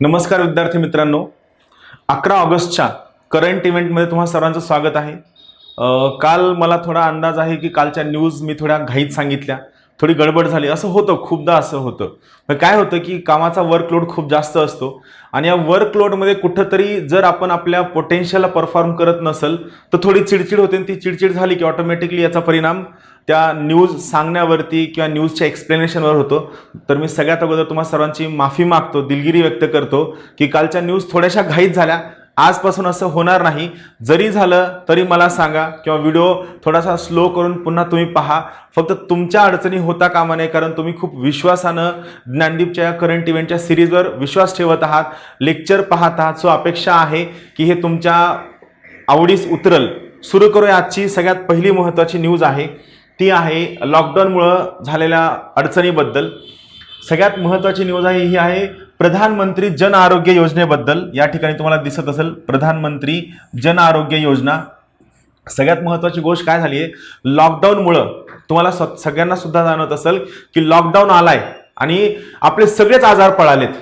नमस्कार विद्यार्थी मित्रांनो, 11 ऑगस्टच्या करंट इव्हेंटमध्ये तुम्हा सर्वांचं स्वागत आहे. काल मला थोडा अंदाज आहे की कालच्या न्यूज मी थोड्या घाईत सांगितल्या, थोडी गडबड झाली. असं होतं, खूपदा असं होतं. पण काय होतं की कामाचा वर्कलोड खूप जास्त असतो आणि या वर्कलोडमध्ये कुठंतरी जर आपण आपल्या पोटेन्शियलला परफॉर्म करत नसेल तर थोडी चिडचिड होते. आणि ती चिडचिड झाली की ऑटोमॅटिकली याचा परिणाम त्या न्यूज सांगण्यावरती किंवा न्यूजच्या एक्सप्लेनेशनवर होतो. तर मी सगळ्यात अगोदर तुम्हा सर्वांची माफी मागतो, दिलगिरी व्यक्त करतो की कालच्या न्यूज थोड्याशा घाईत झाल्या. आजपासून असं होणार नाही. जरी झालं तरी मला सांगा किंवा व्हिडिओ थोडासा स्लो करून पुन्हा तुम्ही पहा. फक्त तुमच्या अडचणी होता कामा नये, कारण तुम्ही खूप विश्वासानं ज्ञानदीपच्या करंट इव्हेंटच्या सिरीजवर विश्वास ठेवत आहात, लेक्चर पाहत आहात. सो अपेक्षा आहे की हे तुमच्या आवडीस उतरल. सुरू करूया. आजची सगळ्यात पहिली महत्त्वाची न्यूज आहे, ती आहे लॉकडाऊनमुळं झालेल्या अडचणीबद्दल. सगळ्यात महत्त्वाची न्यूज आहे ही आहे प्रधानमंत्री जन आरोग्य योजनेबद्दल. या ठिकाणी तुम्हाला दिसत असेल प्रधानमंत्री जन आरोग्य योजना. सगळ्यात महत्त्वाची गोष्ट काय झाली आहे, लॉकडाऊनमुळं तुम्हाला सगळ्यांना सुद्धा जाणवत असेल की लॉकडाऊन आलाय आणि आपले सगळेच आजार पळालेत.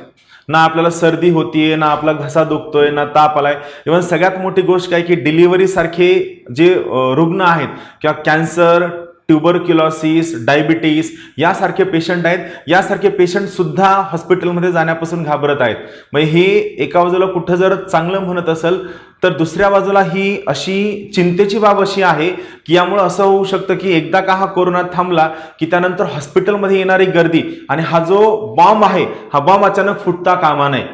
ना आपल्याला सर्दी होतीये, ना आपला घसा दुखतोय, ना ताप आलाय. इव्हन सगळ्यात मोठी गोष्ट काय की डिलिव्हरी सारखे जे रुग्ण आहेत किंवा कॅन्सर, ट्युबरक्युलोसिस, डायबिटीस यासारखे पेशंट आहेत, यासारखे पेशंट सुद्धा हॉस्पिटलमध्ये जाण्यापासून घाबरत आहेत. मग हे एका बाजूला कुठं जर चांगलं म्हणत असेल तर दुसऱ्या बाजूला ही अशी चिंतेची बाब अशी आहे की यामुळे असं होऊ शकतं की एकदा का हा कोरोना थांबला की त्यानंतर हॉस्पिटलमध्ये येणारी गर्दी आणि हा जो बॉम्ब आहे हा बॉम्ब अचानक फुटता कामा नये.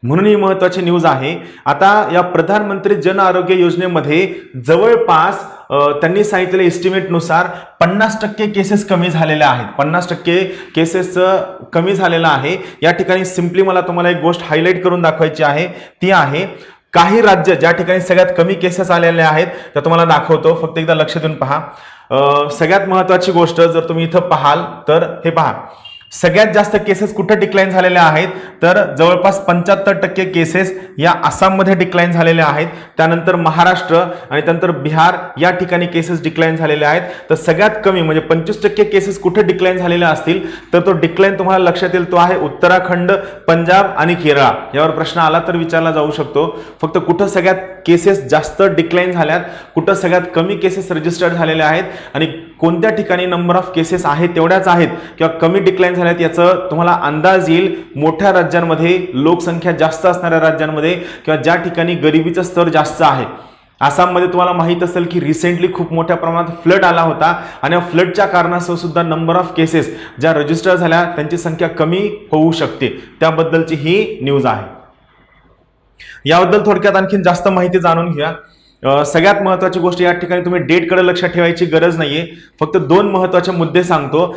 म्हणून ही महत्त्वाची न्यूज आहे. आता या प्रधानमंत्री जन आरोग्य योजनेमध्ये जवळपास त्यांनी सांगितलेल्या एस्टिमेटनुसार 50% केसेस कमी झालेल्या आहेत. 50% केसेस कमी झालेला आहे. या ठिकाणी सिम्पली मला तुम्हाला एक गोष्ट हायलाईट करून दाखवायची आहे, ती आहे काही राज्य ज्या ठिकाणी सगळ्यात कमी केसेस आलेल्या आहेत त्या तुम्हाला दाखवतो. फक्त एकदा लक्ष देऊन पहा. सगळ्यात महत्त्वाची गोष्ट जर तुम्ही इथं पाहाल तर हे पहा, सगळ्यात जास्त केसेस कुठे डिक्लाइन झालेल्या आहेत तर जवळपास 75% केसेस या आसाममध्ये डिक्लाइन झालेल्या आहेत. त्यानंतर महाराष्ट्र आणि त्यानंतर बिहार या ठिकाणी केसेस डिक्लाइन झालेले आहेत. तर सगळ्यात कमी म्हणजे 25% केसेस कुठे डिक्लाइन झालेल्या असतील तर तो डिक्लाइन तुम्हाला लक्षात येईल, तो आहे उत्तराखंड, पंजाब आणि केरळ. यावर प्रश्न आला तर विचारला जाऊ शकतो. फक्त कुठं सगळ्यात केसेस जास्त डिक्लाइन झाल्यात, कुठं सगळ्यात कमी केसेस रजिस्टर्ड झालेल्या आहेत आणि कोणत्या ठिकाणी नंबर ऑफ केसेस आहेत तेवढ्याच आहेत किंवा कमी डिक्लाइन झाल्यात याचं तुम्हाला अंदाज येईल. मोठ्या राज्यांमध्ये, लोकसंख्या जास्त असणाऱ्या राज्यांमध्ये किंवा ज्या ठिकाणी गरिबीचं स्तर जास्त आहे. आसाममध्ये तुम्हाला माहित असेल की रिसेंटली खूप मोठ्या प्रमाणात फ्लड आला होता आणि या फ्लडच्या कारणासह सुद्धा नंबर ऑफ केसेस ज्या रजिस्टर झाल्या त्यांची संख्या कमी होऊ शकते. त्याबद्दलची ही न्यूज आहे. याबद्दल थोडक्यात आणखी जास्त माहिती जाणून घ्या. सगळ्यात महत्त्वाची गोष्ट या ठिकाणी तुम्ही डेटकडे लक्ष ठेवायची गरज नाहीये. फक्त 2 महत्त्वाचे मुद्दे सांगतो.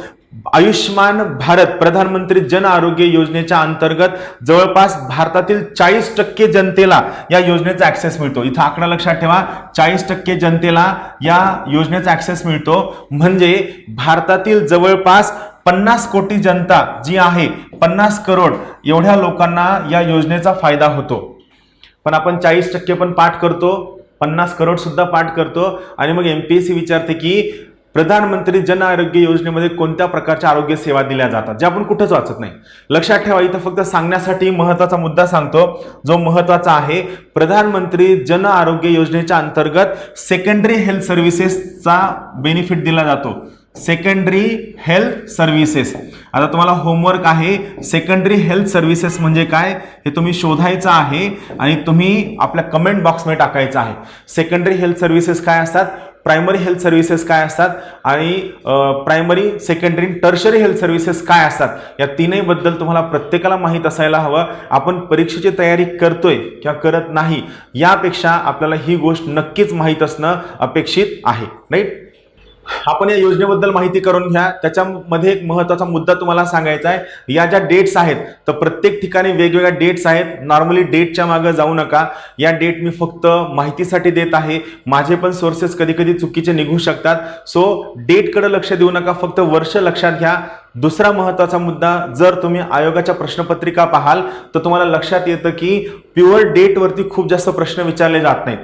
आयुष्मान भारत प्रधानमंत्री जन आरोग्य योजनेच्या अंतर्गत जवळपास भारतातील 40% जनतेला या योजनेचा ऍक्सेस मिळतो. इथं आकडा लक्षात ठेवा, 40% जनतेला या योजनेचा ऍक्सेस मिळतो. म्हणजे भारतातील जवळपास 50 कोटी जनता जी आहे, 50 करोड एवढ्या लोकांना या योजनेचा फायदा होतो. पण आपण 40% पण पाठ करतो, 50 करोड सुद्धा पाठ करतो आणि मग MPSC विचारते की प्रधानमंत्री जन आरोग्य योजनेमध्ये कोणत्या प्रकारच्या आरोग्य सेवा दिल्या जातात, जे आपण कुठंच वाचत नाही. लक्षात ठेवा, इथं फक्त सांगण्यासाठी महत्त्वाचा मुद्दा सांगतो जो महत्त्वाचा आहे. प्रधानमंत्री जन आरोग्य योजनेच्या अंतर्गत सेकंडरी हेल्थ सर्व्हिसेसचा बेनिफिट दिला जातो. Secondary health services. आता तुम्हाला होमवर्क आहे, सेकंडरी हेल्थ सर्व्हिसेस म्हणजे काय हे तुम्ही शोधायचं आहे आणि तुम्ही आपल्या कमेंट बॉक्समध्ये टाकायचं आहे. सेकंडरी हेल्थ सर्व्हिसेस काय असतात, प्रायमरी हेल्थ सर्व्हिसेस काय असतात आणि primary, secondary, tertiary health services काय असतात, या तीनही बद्दल तुम्हाला प्रत्येकाला माहीत असायला हवं. आपण परीक्षेची तयारी करतोय किंवा करत नाही यापेक्षा आपल्याला ही गोष्ट नक्कीच माहीत असणं अपेक्षित आहे, राईट. आपण या योजनेबद्दल माहिती करून घ्या. त्याच्यामध्ये एक महत्त्वाचा मुद्दा तुम्हाला सांगायचा आहे. या ज्या डेट्स आहेत तर प्रत्येक ठिकाणी वेगवेगळ्या डेट्स आहेत. नॉर्मली डेटच्या मागे जाऊ नका. या डेट मी फक्त माहितीसाठी देत आहे. माझे पण सोर्सेस कधी कधी चुकीचे निघू शकतात. सो डेटकडे लक्ष देऊ नका, फक्त वर्ष लक्षात घ्या. दुसरा महत्त्वाचा मुद्दा, जर तुम्ही आयोगाच्या प्रश्नपत्रिका पाहाल तर तुम्हाला लक्षात येतं की प्युअर डेटवरती खूप जास्त प्रश्न विचारले जात नाहीत.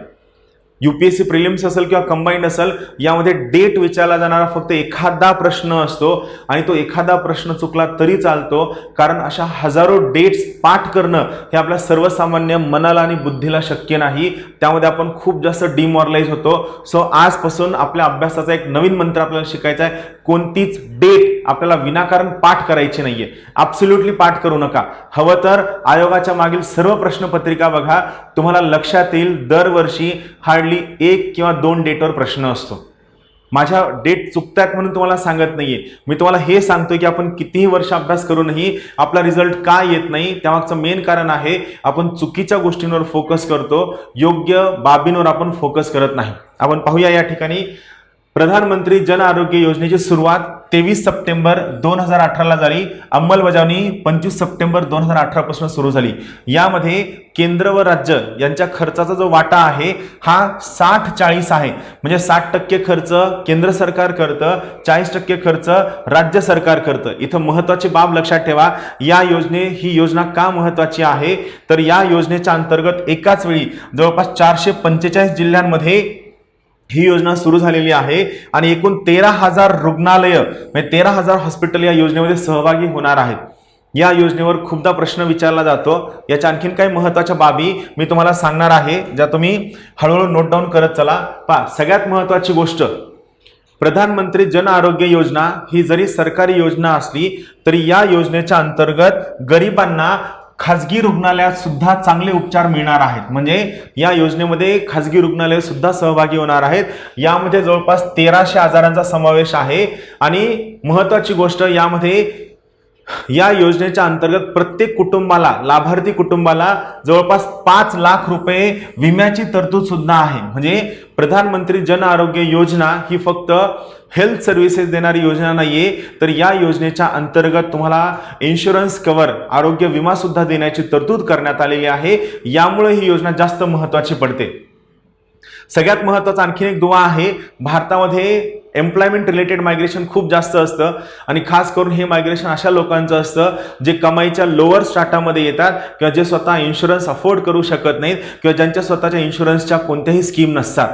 UPSC प्रिलिम्स असेल किंवा कंबाईंड असेल, यामध्ये डेट विचारला जाणारा फक्त एखादा प्रश्न असतो आणि तो एखादा प्रश्न चुकला तरी चालतो, कारण अशा हजारो डेट्स पाठ करणं हे आपल्या सर्वसामान्य मनाला आणि बुद्धीला शक्य नाही. त्यामध्ये आपण खूप जास्त डिमॉरलाइज होतो. सो आजपासून आपल्या अभ्यासाचा एक नवीन मंत्र आपल्याला शिकायचा आहे. कोणतीच डेट आपल्याला विनाकारण पाठ करायची नाहीये. ॲब्सोल्युटली पाठ करू नका. हवं तर आयोगाच्या मागील सर्व प्रश्नपत्रिका बघा, तुम्हाला लक्षात येईल दरवर्षी हार्डली 1 किंवा 2 डेटवर प्रश्न असतो. माझ्या डेट चुकतात म्हणून तुम्हाला सांगत नाहीये, मी तुम्हाला हे सांगतोय की आपण कितीही वर्ष अभ्यास करूनही आपला रिझल्ट का येत नाही, त्यामागचं मेन कारण आहे आपण चुकीच्या गोष्टींवर फोकस करतो, योग्य बाबींवर आपण फोकस करत नाही. आपण पाहूया या ठिकाणी प्रधानमंत्री जन आरोग्य योजनेची सुरुवात 23 सप्टेंबर 2018 ला झाली. अंमलबजावणी 25 सप्टेंबर 2018 पासून सुरू झाली. यामध्ये केंद्र व राज्य यांच्या खर्चाचा जो वाटा आहे हा 60-40 आहे. म्हणजे 60% खर्च केंद्र सरकार करतं, 40% खर्च राज्य सरकार करतं. इथं महत्वाची बाब लक्षात ठेवा. ही योजना का महत्वाची आहे, तर या योजनेच्या अंतर्गत एकाच वेळी जवळपास 445 जिल्ह्यांमध्ये ही योजना सुरू झालेली आहे आणि एकूण 13,000 रुग्णालय म्हणजे 13,000 हॉस्पिटल या योजनेमध्ये सहभागी होणार आहेत. या योजनेवर खूपदा प्रश्न विचारला जातो. याच्या आणखीन काही महत्त्वाच्या बाबी मी तुम्हाला सांगणार आहे, ज्या तुम्ही हळूहळू नोट डाऊन करत चला. पहा, सगळ्यात महत्त्वाची गोष्ट, प्रधानमंत्री जन आरोग्य योजना ही जरी सरकारी योजना असली तरी या योजनेच्या अंतर्गत गरिबांना खाजगी रुग्णालयात सुद्धा चांगले उपचार मिळणार आहेत. म्हणजे या योजनेमध्ये खाजगी रुग्णालय सुद्धा सहभागी होणार आहेत. यामध्ये जवळपास 1300 आजारांचा समावेश आहे. आणि महत्वाची गोष्ट, यामध्ये या योजनेच्या अंतर्गत प्रत्येक कुटुंबाला, लाभार्थी कुटुंबाला जवळपास 5 लाख रुपये विम्याची तरतूद सुद्धा आहे. म्हणजे प्रधानमंत्री जन आरोग्य योजना ही फक्त हेल्थ सर्व्हिसेस देणारी योजना नाहीये, तर या योजनेच्या अंतर्गत तुम्हाला इन्शुरन्स कव्हर, आरोग्य विमा सुद्धा देण्याची तरतूद करण्यात आलेली आहे. यामुळे ही योजना जास्त महत्वाची पडते. सगळ्यात महत्वाचा आणखीन एक दुवा आहे. भारतामध्ये एम्प्लॉयमेंट रिलेटेड मायग्रेशन खूप जास्त असतं आणि खास करून हे मायग्रेशन अशा लोकांचं असतं जे कमाईच्या लोअर स्टाटामध्ये येतात किंवा जे स्वतः इन्शुरन्स अफोर्ड करू शकत नाहीत किंवा ज्यांच्या स्वतःच्या इन्शुरन्सच्या कोणत्याही स्कीम नसतात.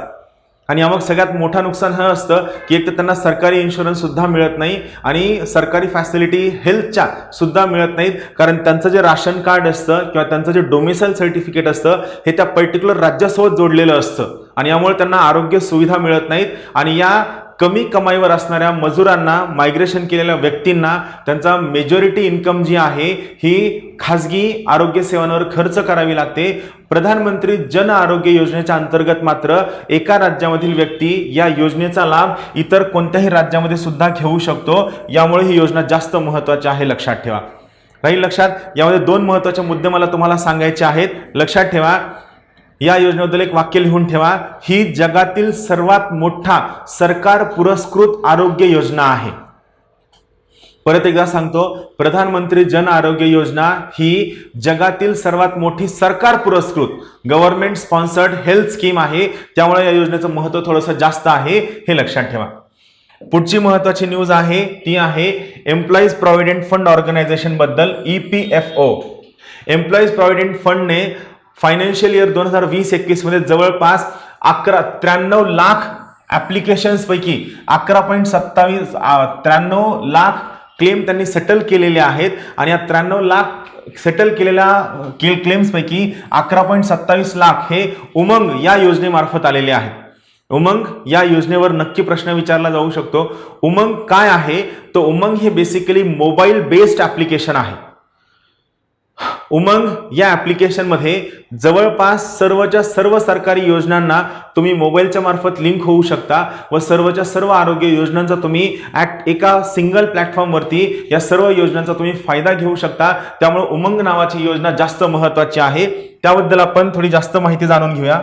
आणि यामग सगळ्यात मोठं नुकसान हे असतं की एक तर त्यांना सरकारी इन्शुरन्स सुद्धा मिळत नाही आणि सरकारी फॅसिलिटी हेल्थच्या सुद्धा मिळत नाहीत, कारण त्यांचं जे राशन कार्ड असतं किंवा त्यांचं जे डोमिसाईल सर्टिफिकेट असतं हे त्या पर्टिक्युलर राज्यासोबत जोडलेलं असतं आणि यामुळे त्यांना आरोग्य सुविधा मिळत नाहीत. आणि या कमी कमाईवर असणाऱ्या मजुरांना, मायग्रेशन केलेल्या व्यक्तींना त्यांचा मेजॉरिटी इन्कम जी आहे ही खाजगी आरोग्य सेवांवर खर्च करावी लागते. प्रधानमंत्री जन आरोग्य योजनेच्या अंतर्गत मात्र एका राज्यामधील व्यक्ती या योजनेचा लाभ इतर कोणत्याही राज्यामध्ये सुद्धा घेऊ शकतो. यामुळे ही योजना जास्त महत्त्वाची आहे, लक्षात ठेवा. राहील लक्षात. यामध्ये 2 महत्त्वाचे मुद्दे मला तुम्हाला सांगायचे आहेत, लक्षात ठेवा. या योजनेबद्दल एक वाक्य लिहून ठेवा. ही जगातील सर्वात मोठा सरकार पुरस्कृत आरोग्य योजना आहे. परत एकदा सांगतो, प्रधानमंत्री जन आरोग्य योजना ही जगातील सर्वात मोठी सरकार पुरस्कृत गव्हर्नमेंट स्पॉन्सर्ड हेल्थ स्कीम आहे. त्यामुळे या योजनेचं महत्त्व थोडंसं जास्त आहे, हे लक्षात ठेवा. पुढची महत्त्वाची न्यूज आहे ती आहे एम्प्लॉईज प्रॉव्हिडंट फंड ऑर्गनायझेशन बद्दल. EPFO एम्प्लॉईज प्रॉव्हिडंट फंडने फायनान्शियल इयर 2020-21 मध्ये जवळपास 93 लाख ऍप्लिकेशन्स पैकी 93 लाख क्लेम त्यांनी सेटल केलेले आहेत आणि या 93 लाख सेटल केलेल्या क्लेम्स पैकी 11.27 लाख हे उमंग या योजनेमार्फत आलेले आहेत. उमंग या योजनेवर नक्की प्रश्न विचारला जाऊ शकतो. उमंग काय आहे? तो उमंग हे बेसिकली मोबाईल बेस्ड ऍप्लिकेशन आहे. उमंग या ऍप्लिकेशनमध्ये जवळपास सर्वच्या सर्व सरकारी योजनांना तुम्ही मोबाईलच्या मार्फत लिंक होऊ शकता व सर्वच्या सर्व आरोग्य योजनांचा तुम्ही एका सिंगल प्लॅटफॉर्मवरती या सर्व योजनांचा तुम्ही फायदा घेऊ शकता. त्यामुळे उमंग नावाची योजना जास्त महत्त्वाची आहे. त्याबद्दल आपण थोडी जास्त माहिती जाणून घेऊया.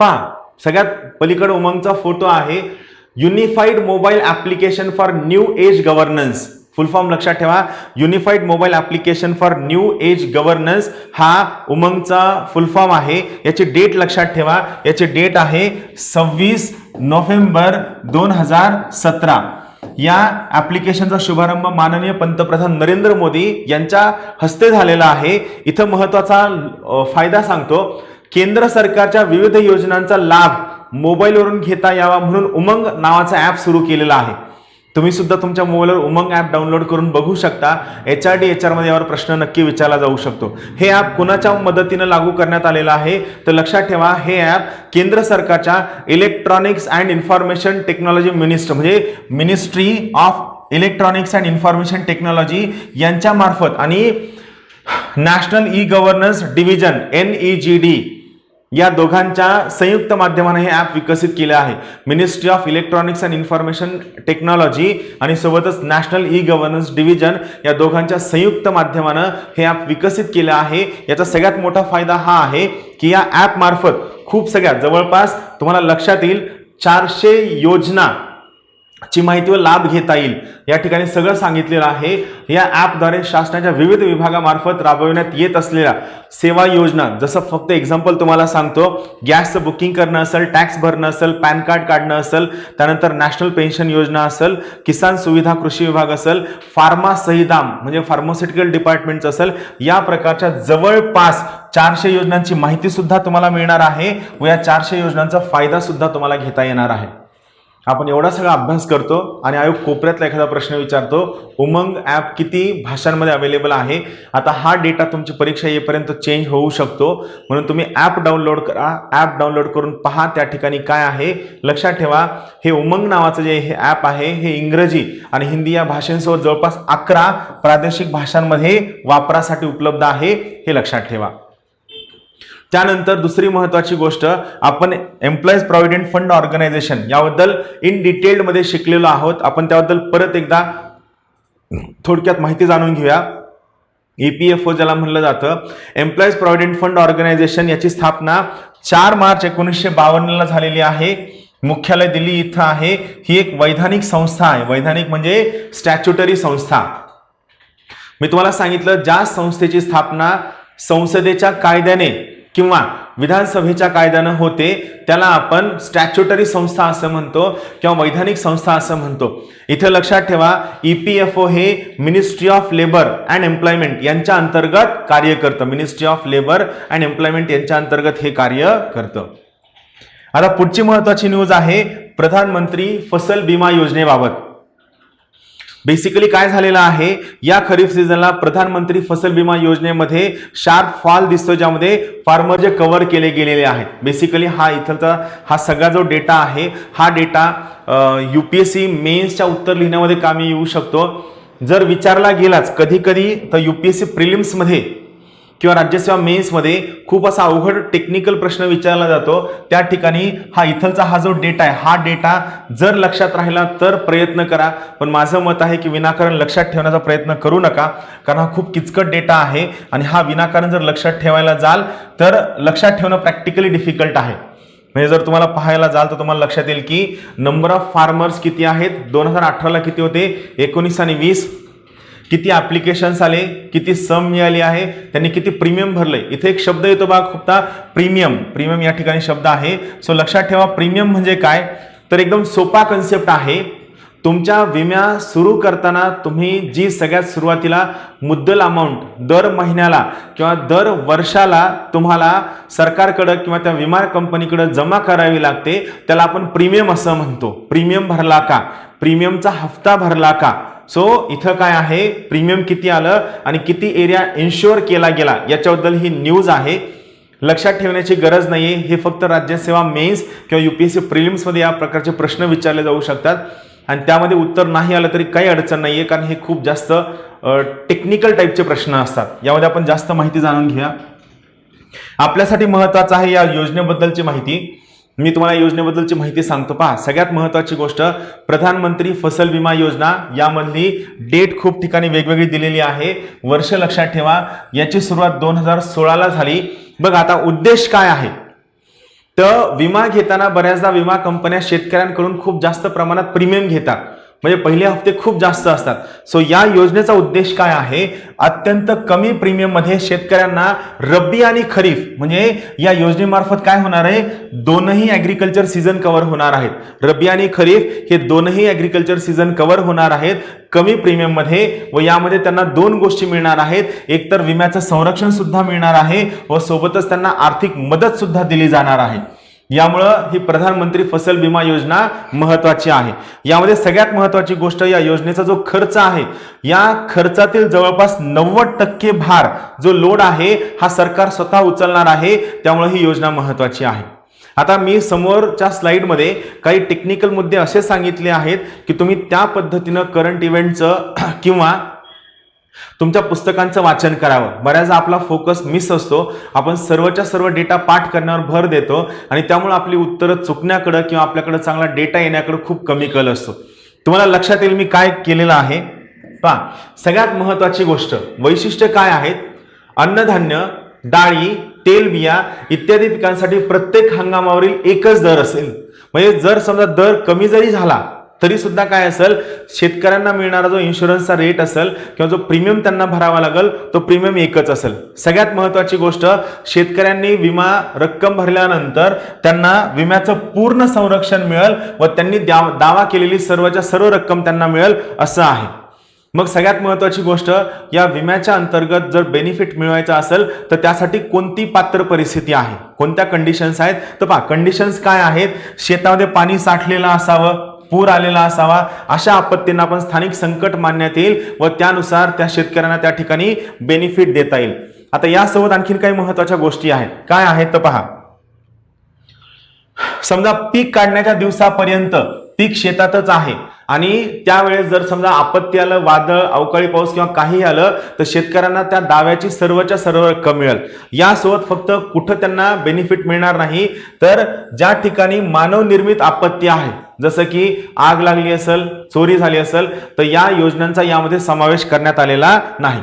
पहा, सगळ्यात पलीकडे उमंगचा फोटो आहे. Unified mobile application for new age governance. Full form लक्षात ठेवा. Unified mobile application for new age governance हा उमंगचा फुल फॉर्म आहे. याची डेट लक्षात ठेवा. याची डेट आहे 26 नोव्हेंबर 2017. या ऍप्लिकेशनचा शुभारंभ माननीय पंतप्रधान नरेंद्र मोदी यांच्या हस्ते झालेला आहे. इथं महत्वाचा फायदा सांगतो केंद्र सरकारच्या विविध योजनांचा लाभ मोबाईलवरून घेता यावा म्हणून उमंग नावाचा ॲप सुरू केलेला आहे. तुम्ही सुद्धा तुमच्या मोबाईलवर उमंग ॲप डाउनलोड करून बघू शकता. HRD HR मध्ये यावर प्रश्न नक्की विचारला जाऊ शकतो. हे ॲप कुणाच्या मदतीने लागू करण्यात आलेलं आहे तर लक्षात ठेवा, हे ॲप केंद्र सरकारच्या इलेक्ट्रॉनिक्स अँड इन्फॉर्मेशन टेक्नॉलॉजी म्हणजे ministry of electronics and information technology यांच्या मार्फत आणि national e governance division NEGD या दोघांच्या संयुक्त माध्यमाने हे ॲप विकसित केले आहे. Ministry of electronics and information technology आणि सोबतच नॅशनल ई गव्हर्नन्स डिव्हिजन या दोघांच्या संयुक्त माध्यमानं हे ॲप विकसित केलं आहे. याचा सगळ्यात मोठा फायदा हा आहे की या ॲप मार्फत खूप सगळ्या जवळपास तुम्हाला लक्षात येईल 400 योजना ची माहिती व लाभ घेता येईल. या ठिकाणी सगळं सांगितलेलं आहे. या ॲपद्वारे शासनाच्या विविध विभागामार्फत राबविण्यात येत असलेल्या सेवा योजना, जसं फक्त एक्झाम्पल तुम्हाला सांगतो, गॅसचं बुकिंग करणं असेल, टॅक्स भरणं असेल, पॅन कार्ड काढणं असेल, त्यानंतर नॅशनल पेन्शन योजना असेल, किसान सुविधा कृषी विभाग असेल, फार्मा सहीदाम म्हणजे फार्मास्युटिकल डिपार्टमेंट असेल, या प्रकारच्या जवळपास 400 योजनांची माहिती सुद्धा तुम्हाला मिळणार आहे व या 400 योजनांचा फायदा सुद्धा तुम्हाला घेता येणार आहे. आपण एवढा सगळा अभ्यास करतो आणि आयोग कोपऱ्यातला एखादा प्रश्न विचारतो, उमंग ॲप किती भाषांमध्ये अवेलेबल आहे. आता हा डेटा तुमची परीक्षा येईपर्यंत चेंज होऊ शकतो, म्हणून तुम्ही ॲप डाउनलोड करा. ॲप डाउनलोड करून पहा त्या ठिकाणी काय आहे. लक्षात ठेवा, हे उमंग नावाचं जे हे ॲप आहे हे इंग्रजी आणि हिंदी या भाषांसोबत जवळपास 11 प्रादेशिक भाषांमध्ये वापरासाठी उपलब्ध आहे, हे लक्षात ठेवा. त्यानंतर दुसरी महत्त्वाची गोष्ट, आपण एम्प्लॉईज प्रॉव्हिडंट फंड ऑर्गनायझेशन याबद्दल इन डिटेलमध्ये शिकलेलो आहोत. आपण त्याबद्दल परत एकदा थोडक्यात माहिती जाणून घेऊया. EPFO ज्याला म्हणलं जातं, एम्प्लॉईज प्रॉव्हिडंट फंड ऑर्गनायझेशन, याची स्थापना 4 मार्च 1952 ला झालेली आहे. मुख्यालय दिल्ली इथं आहे. ही एक वैधानिक संस्था आहे. वैधानिक म्हणजे स्टॅच्युटरी संस्था. मी तुम्हाला सांगितलं, ज्या संस्थेची स्थापना संसदेच्या कायद्याने किंवा विधानसभेच्या कायद्यानं होते त्याला आपण स्टॅच्युटरी संस्था असं म्हणतो किंवा वैधानिक संस्था असं म्हणतो. इथे लक्षात ठेवा, EPFO हे ministry of labour and employment यांच्या अंतर्गत कार्य करतं. Ministry of labour and employment यांच्या अंतर्गत हे कार्य करतं. आता पुढची महत्वाची न्यूज आहे प्रधानमंत्री फसल बीमा योजनेबाबत. बेसिकली काय झालेलं आहे, या खरीप सीझनला प्रधानमंत्री फसल बीमा योजनेमध्ये शार्प फॉल दिसतो, ज्यामध्ये फार्मर जे कव्हर केले गेलेले आहेत. बेसिकली हा इथलचा हा सगळा जो डेटा आहे, हा डेटा UPSC मेन्सच्या उत्तर लिहिण्यामध्ये कामी येऊ शकतो. जर विचारला गेलाच कधी कधी तर UPSC प्रिलिम्समध्ये किंवा राज्यसेवा मेन्समध्ये खूप असा अवघड टेक्निकल प्रश्न विचारला जातो. त्या ठिकाणी हा इथलचा हा जो डेटा आहे, हा डेटा जर लक्षात राहिला तर प्रयत्न करा. पण माझं मत आहे की विनाकारण लक्षात ठेवण्याचा प्रयत्न करू नका, कारण हा खूप किचकट डेटा आहे आणि हा विनाकारण जर लक्षात ठेवायला जाल तर लक्षात ठेवणं प्रॅक्टिकली डिफिकल्ट आहे. म्हणजे जर तुम्हाला पाहायला जाल तर तुम्हाला लक्षात येईल की नंबर ऑफ फार्मर्स किती आहेत, 2018ला किती होते, 19 आणि 20, किती ऍप्लिकेशन्स आले, किती सम मिळाली आहे, त्यांनी किती प्रीमियम भरले. इथे एक शब्द येतो बघा खूपदा, प्रीमियम. प्रीमियम या ठिकाणी शब्द आहे. सो लक्षात ठेवा, प्रीमियम म्हणजे काय, तर एकदम सोपा कन्सेप्ट आहे. तुमच्या विमा सुरू करताना तुम्ही जी सगळ्यात सुरुवातीला मुद्दल अमाऊंट दर महिन्याला किंवा दर वर्षाला तुम्हाला सरकारकडे किंवा त्या विमा कंपनीकडे जमा करावी लागते, त्याला आपण प्रीमियम असं म्हणतो. प्रीमियम भरला का, प्रीमियमचा हप्ता भरला का. सो इथं काय आहे, प्रीमियम किती आलं आणि किती एरिया इन्शुअर केला गेला याच्याबद्दल ही न्यूज आहे. लक्षात ठेवण्याची गरज नाहीये. हे फक्त राज्यसेवा मेन्स किंवा UPSC प्रिलिम्समध्ये या प्रकारचे प्रश्न विचारले जाऊ शकतात आणि त्यामध्ये उत्तर नाही आलं तरी काही अडचण नाहीये, कारण हे खूप जास्त टेक्निकल टाईपचे प्रश्न असतात. यामध्ये आपण जास्त माहिती जाणून घेऊया. आपल्यासाठी महत्त्वाचं आहे या योजनेबद्दलची माहिती. मी तुम्हाला योजनेबद्दलची माहिती सांगतो. पहा, सगळ्यात महत्त्वाची गोष्ट, प्रधानमंत्री फसल विमा योजना, यामधली डेट खूप ठिकाणी वेगवेगळी दिलेली आहे. वर्ष लक्षात ठेवा, याची सुरुवात 2016ला झाली. बघ आता उद्देश काय आहे, तर विमा घेताना बऱ्याचदा विमा कंपन्या शेतकऱ्यांकडून खूप जास्त प्रमाणात प्रीमियम घेतात. म्हणजे पहिले हप्ते खूप जास्त असतात. सो या योजनेचा उद्देश काय आहे, अत्यंत कमी प्रीमियम मध्ये शेतकऱ्यांना रब्बी आणि खरीफ म्हणजे या योजनेमार्फत काय होणार आहे, दोनही ऍग्रिकल्चर सीझन कव्हर होणार आहेत. रब्बी आणि खरीफ हे दोनही ऍग्रिकल्चर सीझन कव्हर होणार आहेत कमी प्रीमियम मध्ये, व यामध्ये त्यांना दोन गोष्टी मिळणार आहेत. एक तर विम्याचं संरक्षण सुद्धा मिळणार आहे व सोबतच त्यांना आर्थिक मदत सुद्धा दिली जाणार आहे. यामुळं ही प्रधानमंत्री फसल विमा योजना महत्वाची आहे. यामध्ये सगळ्यात महत्वाची गोष्ट, या योजनेचा जो खर्च आहे, या खर्चातील जवळपास 90% भार जो लोड आहे हा सरकार स्वतः उचलणार आहे. त्यामुळे ही योजना महत्वाची आहे. आता मी समोरच्या स्लाइडमध्ये काही टेक्निकल मुद्दे असे सांगितले आहेत की तुम्ही त्या पद्धतीनं करंट इव्हेंटचं किंवा तुमच्या पुस्तकांचं वाचन करावं. बऱ्याचदा आपला फोकस मिस असतो, आपण सर्वच्या सर्व डेटा पाठ करण्यावर भर देतो आणि त्यामुळे आपली उत्तरं चुकण्याकडे किंवा आपल्याकडे चांगला डेटा येण्याकडे खूप कमी कल असतो. तुम्हाला लक्षात येईल मी काय केलेलं आहे पहा. सगळ्यात महत्वाची गोष्ट, वैशिष्ट्य काय आहेत, अन्नधान्य, डाळी, तेलबिया इत्यादी पिकांसाठी प्रत्येक हंगामावरील एकच दर असेल. म्हणजे जर समजा दर कमी जरी झाला तरी सुद्धा काय असेल, शेतकऱ्यांना मिळणारा जो इन्शुरन्सचा रेट असेल किंवा जो प्रीमियम त्यांना भरावा लागेल तो प्रीमियम एकच असेल. सगळ्यात महत्वाची गोष्ट, शेतकऱ्यांनी विमा रक्कम भरल्यानंतर त्यांना विम्याचं पूर्ण संरक्षण मिळेल व त्यांनी दावा केलेली सर्वच्या सर्व रक्कम त्यांना मिळेल असं आहे. मग सगळ्यात महत्वाची गोष्ट, या विम्याच्या अंतर्गत जर बेनिफिट मिळवायचा असेल तर त्यासाठी कोणती पात्र परिस्थिती आहे, कोणत्या कंडिशन्स आहेत. तर पहा, कंडिशन्स काय आहेत, शेतामध्ये पाणी साठलेलं असावं, पूर आलेला असावा, अशा आपत्तींना आपण स्थानिक संकट मानण्यात येईल व त्यानुसार त्या शेतकऱ्यांना त्या ठिकाणी बेनिफिट देता येईल. आता यासोबत आणखीन काही महत्वाच्या गोष्टी आहेत. काय आहेत तर पहा, समजा पीक काढण्याच्या दिवसापर्यंत पीक शेतातच आहे आणि त्यावेळेस जर समजा आपत्ती आलं, वादळ, अवकाळी पाऊस किंवा काही आलं तर शेतकऱ्यांना त्या दाव्याची सर्वच्या सर्व रक्कम मिळेल. यासोबत फक्त कुठं त्यांना बेनिफिट मिळणार नाही, तर ज्या ठिकाणी मानव निर्मित आपत्ती आहे, जसं की आग लागली असेल, चोरी झाली असेल, तर या योजनांचा यामध्ये समावेश करण्यात आलेला नाही.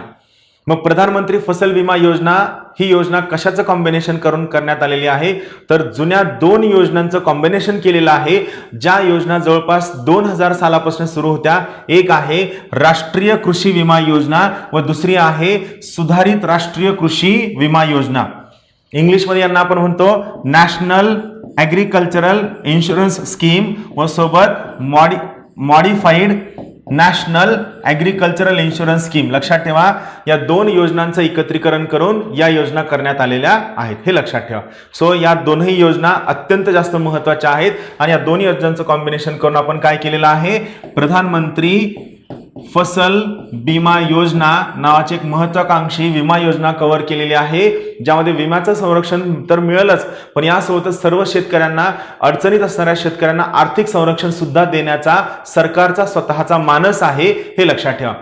मग प्रधानमंत्री फसल विमा योजना ही योजना कशाचं कॉम्बिनेशन करून करण्यात आलेली आहे, तर जुन्या दोन योजनांचं कॉम्बिनेशन केलेलं आहे. ज्या योजना जवळपास 2000 सालापासून सुरू होत्या. एक आहे राष्ट्रीय कृषी विमा योजना व दुसरी आहे सुधारित राष्ट्रीय कृषी विमा योजना. इंग्लिशमध्ये यांना आपण म्हणतो नॅशनल ॲग्रिकल्चरल इन्शुरन्स स्कीम व सोबत modified national agricultural insurance scheme. लक्षात ठेवा, या दोन योजनांचं एकत्रीकरण करून या योजना करण्यात आलेल्या आहेत, हे लक्षात ठेवा. सो या दोनही योजना अत्यंत जास्त महत्वाच्या आहेत आणि या दोन्ही योजनांचं कॉम्बिनेशन करून आपण काय केलेलं आहे, प्रधानमंत्री फसल विमा योजना नावाची एक महत्वाकांक्षी विमा योजना कव्हर केलेली आहे, ज्यामध्ये विम्याचं संरक्षण तर मिळेलच, पण यासोबतच सर्व शेतकऱ्यांना, अडचणीत असणाऱ्या शेतकऱ्यांना आर्थिक संरक्षण सुद्धा देण्याचा सरकारचा स्वतःचा मानस आहे, हे लक्षात ठेवा.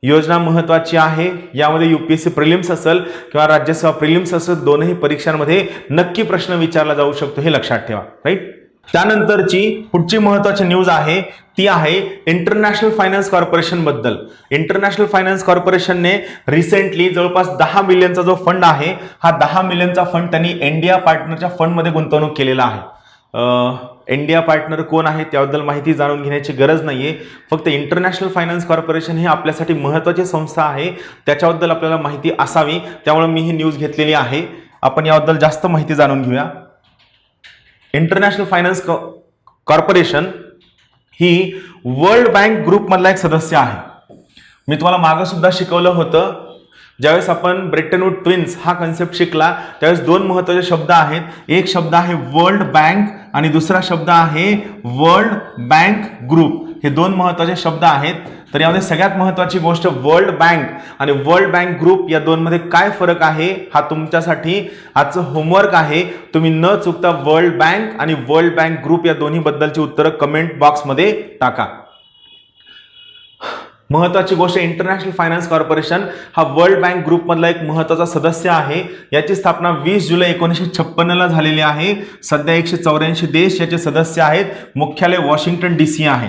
योजना महत्वाची आहे. यामध्ये UPSC प्रिलिम्स असेल किंवा राज्यसेवा प्रिलिम्स असेल, दोनही परीक्षांमध्ये नक्की प्रश्न विचारला जाऊ शकतो, हे लक्षात ठेवा. राईट. त्यानंतरची पुढची महत्वाची न्यूज आहे ती आहे इंटरनॅशनल फायनान्स कॉर्पोरेशन बद्दल. इंटरनॅशनल फायनान्स कॉर्पोरेशनने रिसेंटली जवळपास 10 मिलियनचा जो फंड आहे, हा 10 मिलियनचा फंड त्यांनी इंडिया पार्टनरच्या फंडमध्ये गुंतवणूक केलेला आहे. इंडिया पार्टनर कोण आहे त्याबद्दल माहिती जाणून घेण्याची गरज नाहीये. फक्त इंटरनॅशनल फायनान्स कॉर्पोरेशन ही आपल्यासाठी महत्वाची संस्था आहे, त्याच्याबद्दल आपल्याला माहिती असावी, त्यामुळे मी ही न्यूज घेतलेली आहे. आपण याबद्दल जास्त माहिती जाणून घेऊया. इंटरनॅशनल फायनान्स कॉर्पोरेशन ही वर्ल्ड बँक ग्रुप मधला एक सदस्य आहे. मी तुम्हाला मागे सुद्धा शिकवलं होतं, ज्यावेळेस आपण ब्रेटन वूड ट्विन्स हा कन्सेप्ट शिकला त्यावेळेस दोन महत्त्वाचे शब्द आहेत. एक शब्द आहे वर्ल्ड बँक आणि दुसरा शब्द आहे वर्ल्ड बँक ग्रुप. हे दोन महत्त्वाचे शब्द आहेत. तर यामध्ये सगळ्यात महत्त्वाची गोष्ट वर्ल्ड बँक आणि वर्ल्ड बँक ग्रुप या दोन मध्ये काय फरक आहे, हा तुमच्यासाठी आजचं होमवर्क आहे. तुम्ही न चुकता वर्ल्ड बँक आणि वर्ल्ड बँक ग्रुप या दोन्ही बद्दलची उत्तरं कमेंट बॉक्समध्ये टाका. महत्वाची गोष्ट, इंटरनॅशनल फायनान्स कॉर्पोरेशन हा वर्ल्ड बँक ग्रुप मधला एक महत्वाचा सदस्य आहे. याची स्थापना 20 जुलै 1956 ला झालेली आहे. सध्या 184 देश याचे सदस्य आहेत. मुख्यालय वॉशिंग्टन DC आहे.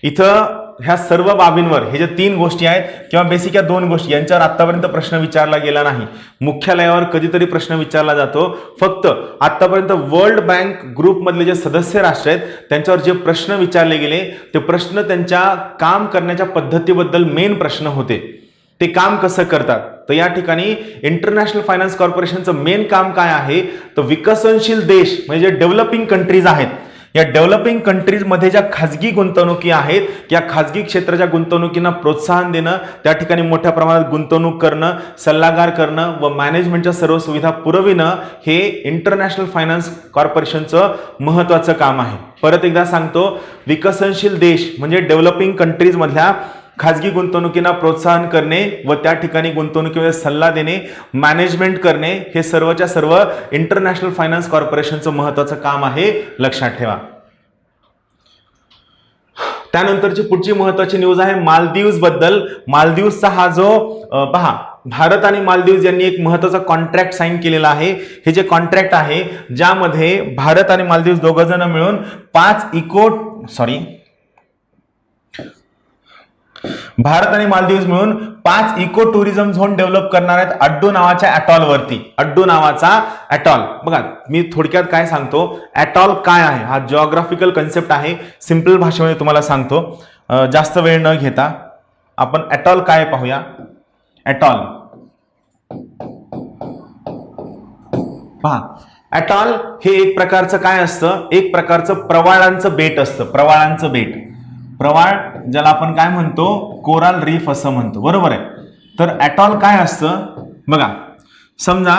इथं ह्या सर्व बाबींवर हे जे 3 गोष्टी आहेत किंवा बेसिक या 2 गोष्टी यांच्यावर आतापर्यंत प्रश्न विचारला गेला नाही. मुख्यालयावर कधीतरी प्रश्न विचारला जातो. फक्त आतापर्यंत वर्ल्ड बँक ग्रुप मधले जे सदस्य राष्ट्र आहेत त्यांच्यावर जे प्रश्न विचारले गेले ते प्रश्न त्यांच्या काम करण्याच्या पद्धतीबद्दल मेन प्रश्न होते. ते काम कसं करतात. तर या ठिकाणी इंटरनॅशनल फायनान्स कॉर्पोरेशनचं मेन काम काय आहे, तर विकसनशील देश म्हणजे जे डेव्हलपिंग कंट्रीज आहेत, या डेव्हलपिंग कंट्रीजमध्ये ज्या खाजगी गुंतवणुकी आहेत, या खाजगी क्षेत्राच्या गुंतवणुकींना प्रोत्साहन देणं, त्या ठिकाणी मोठ्या प्रमाणात गुंतवणूक करणं, सल्लागार करणं व मॅनेजमेंटच्या सर्व सुविधा पुरविणं हे इंटरनॅशनल फायनान्स कॉर्पोरेशनचं महत्त्वाचं काम आहे. परत एकदा सांगतो, विकसनशील देश म्हणजे डेव्हलपिंग कंट्रीजमधल्या खाजगी गुंतवणुकींना प्रोत्साहन करणे व त्या ठिकाणी गुंतवणुकीमध्ये सल्ला देणे, मॅनेजमेंट करणे हे सर्वच्या सर्व इंटरनॅशनल फायनान्स कॉर्पोरेशनचं महत्त्वाचं काम आहे, लक्षात ठेवा. त्यानंतरची पुढची महत्त्वाची न्यूज आहे मालदीव्स बद्दल. मालदीव्सचा हा जो पहा, भारत आणि मालदीव्स यांनी एक महत्त्वाचा कॉन्ट्रॅक्ट साईन केलेला आहे. हे जे कॉन्ट्रॅक्ट आहे ज्यामध्ये भारत आणि मालदीव्स दोघ जण मिळून भारत आणि मालदीव्स मिळून 5 इको टुरिझम झोन डेव्हलप करणार आहेत अड्डू नावाच्या ॲटॉलवरती. अड्डू नावाचा ॲटॉल, बघा मी थोडक्यात काय सांगतो, ॲटॉल काय आहे हा जिओग्राफिकल कन्सेप्ट आहे. सिंपल भाषेमध्ये तुम्हाला सांगतो, जास्त वेळ न घेता आपण ॲटॉल काय पाहूया. ॲटॉल पहा, ॲटॉल हे एक प्रकारचं काय असतं, एक प्रकारचं प्रवाळांचं बेट असतं. प्रवाळांचं बेट, प्रवाळ ज्याला आपण काय म्हणतो, कोरल रीफ असं म्हणतो, बरोबर आहे. तर ॲटॉल काय असतं बघा, समजा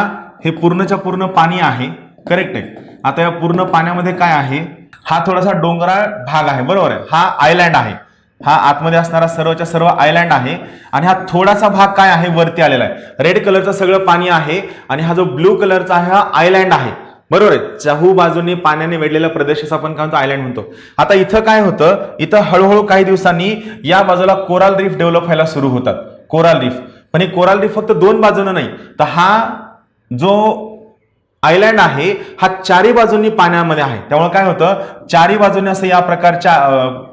हे पूर्णच्या पूर्ण पाणी आहे, करेक्ट आहे. आता या पूर्ण पाण्यामध्ये काय आहे, हा थोडासा डोंगराळ भाग आहे, बरोबर आहे. हा आयलँड आहे, हा आतमध्ये असणारा सर्वच्या सर्व आयलँड आहे आणि हा थोडासा भाग काय आहे, वरती आलेला आहे. रेड कलरचं सगळं पाणी आहे आणि हा जो ब्लू कलरचा आहे हा आयलँड आहे, बरोबर आहे. चहू बाजूने पाण्याने वेढलेला प्रदेश आपण काय म्हणतो, आयलँड म्हणतो. आता इथं काय होतं, इथं हळूहळू काही दिवसांनी या बाजूला कोरल रीफ डेव्हलप व्हायला सुरू होतात. कोरल रीफ, पण हे कोरल रीफ फक्त 2 बाजूने नाही, तर हा जो आयलँड आहे हा 4ही बाजूंनी पाण्यामध्ये आहे. त्यामुळे काय होतं, 4ही बाजूने असं या प्रकारच्या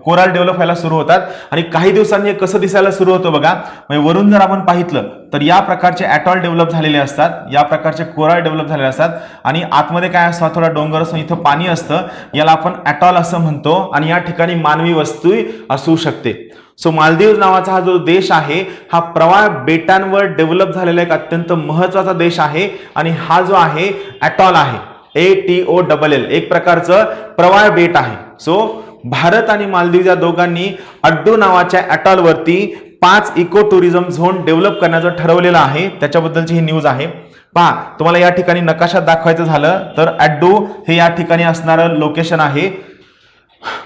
कोरल डेव्हलप व्हायला सुरू होतात आणि काही दिवसांनी हे कसं दिसायला सुरू होतं बघा. म्हणजे वरून जर आपण पाहितलं तर या प्रकारचे ॲटॉल डेव्हलप झालेले असतात, या प्रकारचे कोरल डेव्हलप झालेले असतात आणि आतमध्ये काय असतं, थोडा डोंगर असतो, इथं पाणी असतं, याला आपण ॲटॉल असं म्हणतो आणि या ठिकाणी मानवी वस्ती असू शकते. सो मालदीव नावाचा हा जो देश आहे हा प्रवाळ बेटांवर डेव्हलप झालेला एक अत्यंत महत्त्वाचा देश आहे आणि हा जो आहे ॲटॉल आहे, ATOLL, एक प्रकारचं प्रवाळ बेट आहे. सो भारत आणि मालदीव या दोघांनी अड्डू नावाच्या ॲटॉलवरती 5 इको टुरिझम झोन डेव्हलप करण्याचं ठरवलेलं आहे. त्याच्याबद्दलची ही न्यूज आहे. पहा, तुम्हाला या ठिकाणी नकाशात दाखवायचं झालं तर अड्डू हे या ठिकाणी असणारं लोकेशन आहे.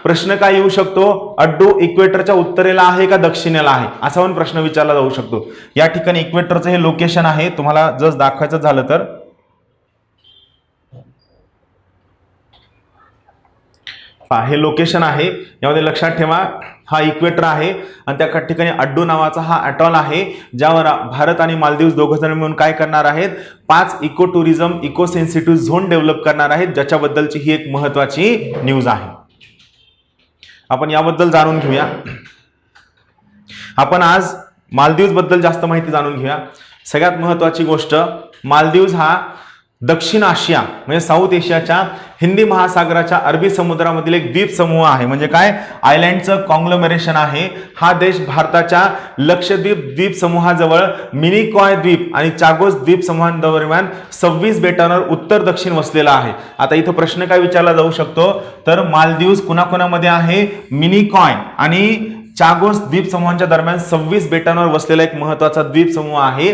प्रश्न काय येऊ शकतो, अड्डू इक्वेटरच्या उत्तरेला आहे का दक्षिणेला आहे, असा पण प्रश्न विचारला जाऊ शकतो. या ठिकाणी इक्वेटरचं हे लोकेशन आहे. तुम्हाला जर दाखवायचं झालं तर हे लोकेशन आहे, यामध्ये लक्षात ठेवा हा इक्वेटर आहे आणि त्या ठिकाणी अड्डू नावाचा हा ॲटॉल आहे ज्यावर भारत आणि मालदीव दोघजण मिळून काय करणार आहेत, 5 eco tourism eco sensitive zone develop करणार आहेत, ज्याच्याबद्दलची ही एक महत्त्वाची न्यूज आहे. आपण याबद्दल जाणून घेऊया. आपण आज मालदीव्स बद्दल जास्त माहिती जाणून घेऊया. सगळ्यात महत्त्वाची गोष्ट, मालदीव्स हा दक्षिण आशिया म्हणजे साऊथ एशियाच्या हिंदी महासागराच्या अरबी समुद्रामधील एक द्वीप समूह आहे. म्हणजे काय, आयलँडचं कॉंग्लोमरेशन आहे. हा देश भारताच्या लक्षद्वीप द्वीप समूहाजवळ मिनिकॉय द्वीप आणि चागोस द्वीप समूहांदरम्यान 26 बेटांवर उत्तर दक्षिण वसलेला आहे. आता इथं प्रश्न काय विचारला जाऊ शकतो, तर मालदीव्स कुणाकुणामध्ये आहे, मिनिकॉय आणि चागोस द्वीप समूहांच्या दरम्यान 26 बेटांवर वसलेला एक महत्त्वाचा द्वीप समूह आहे.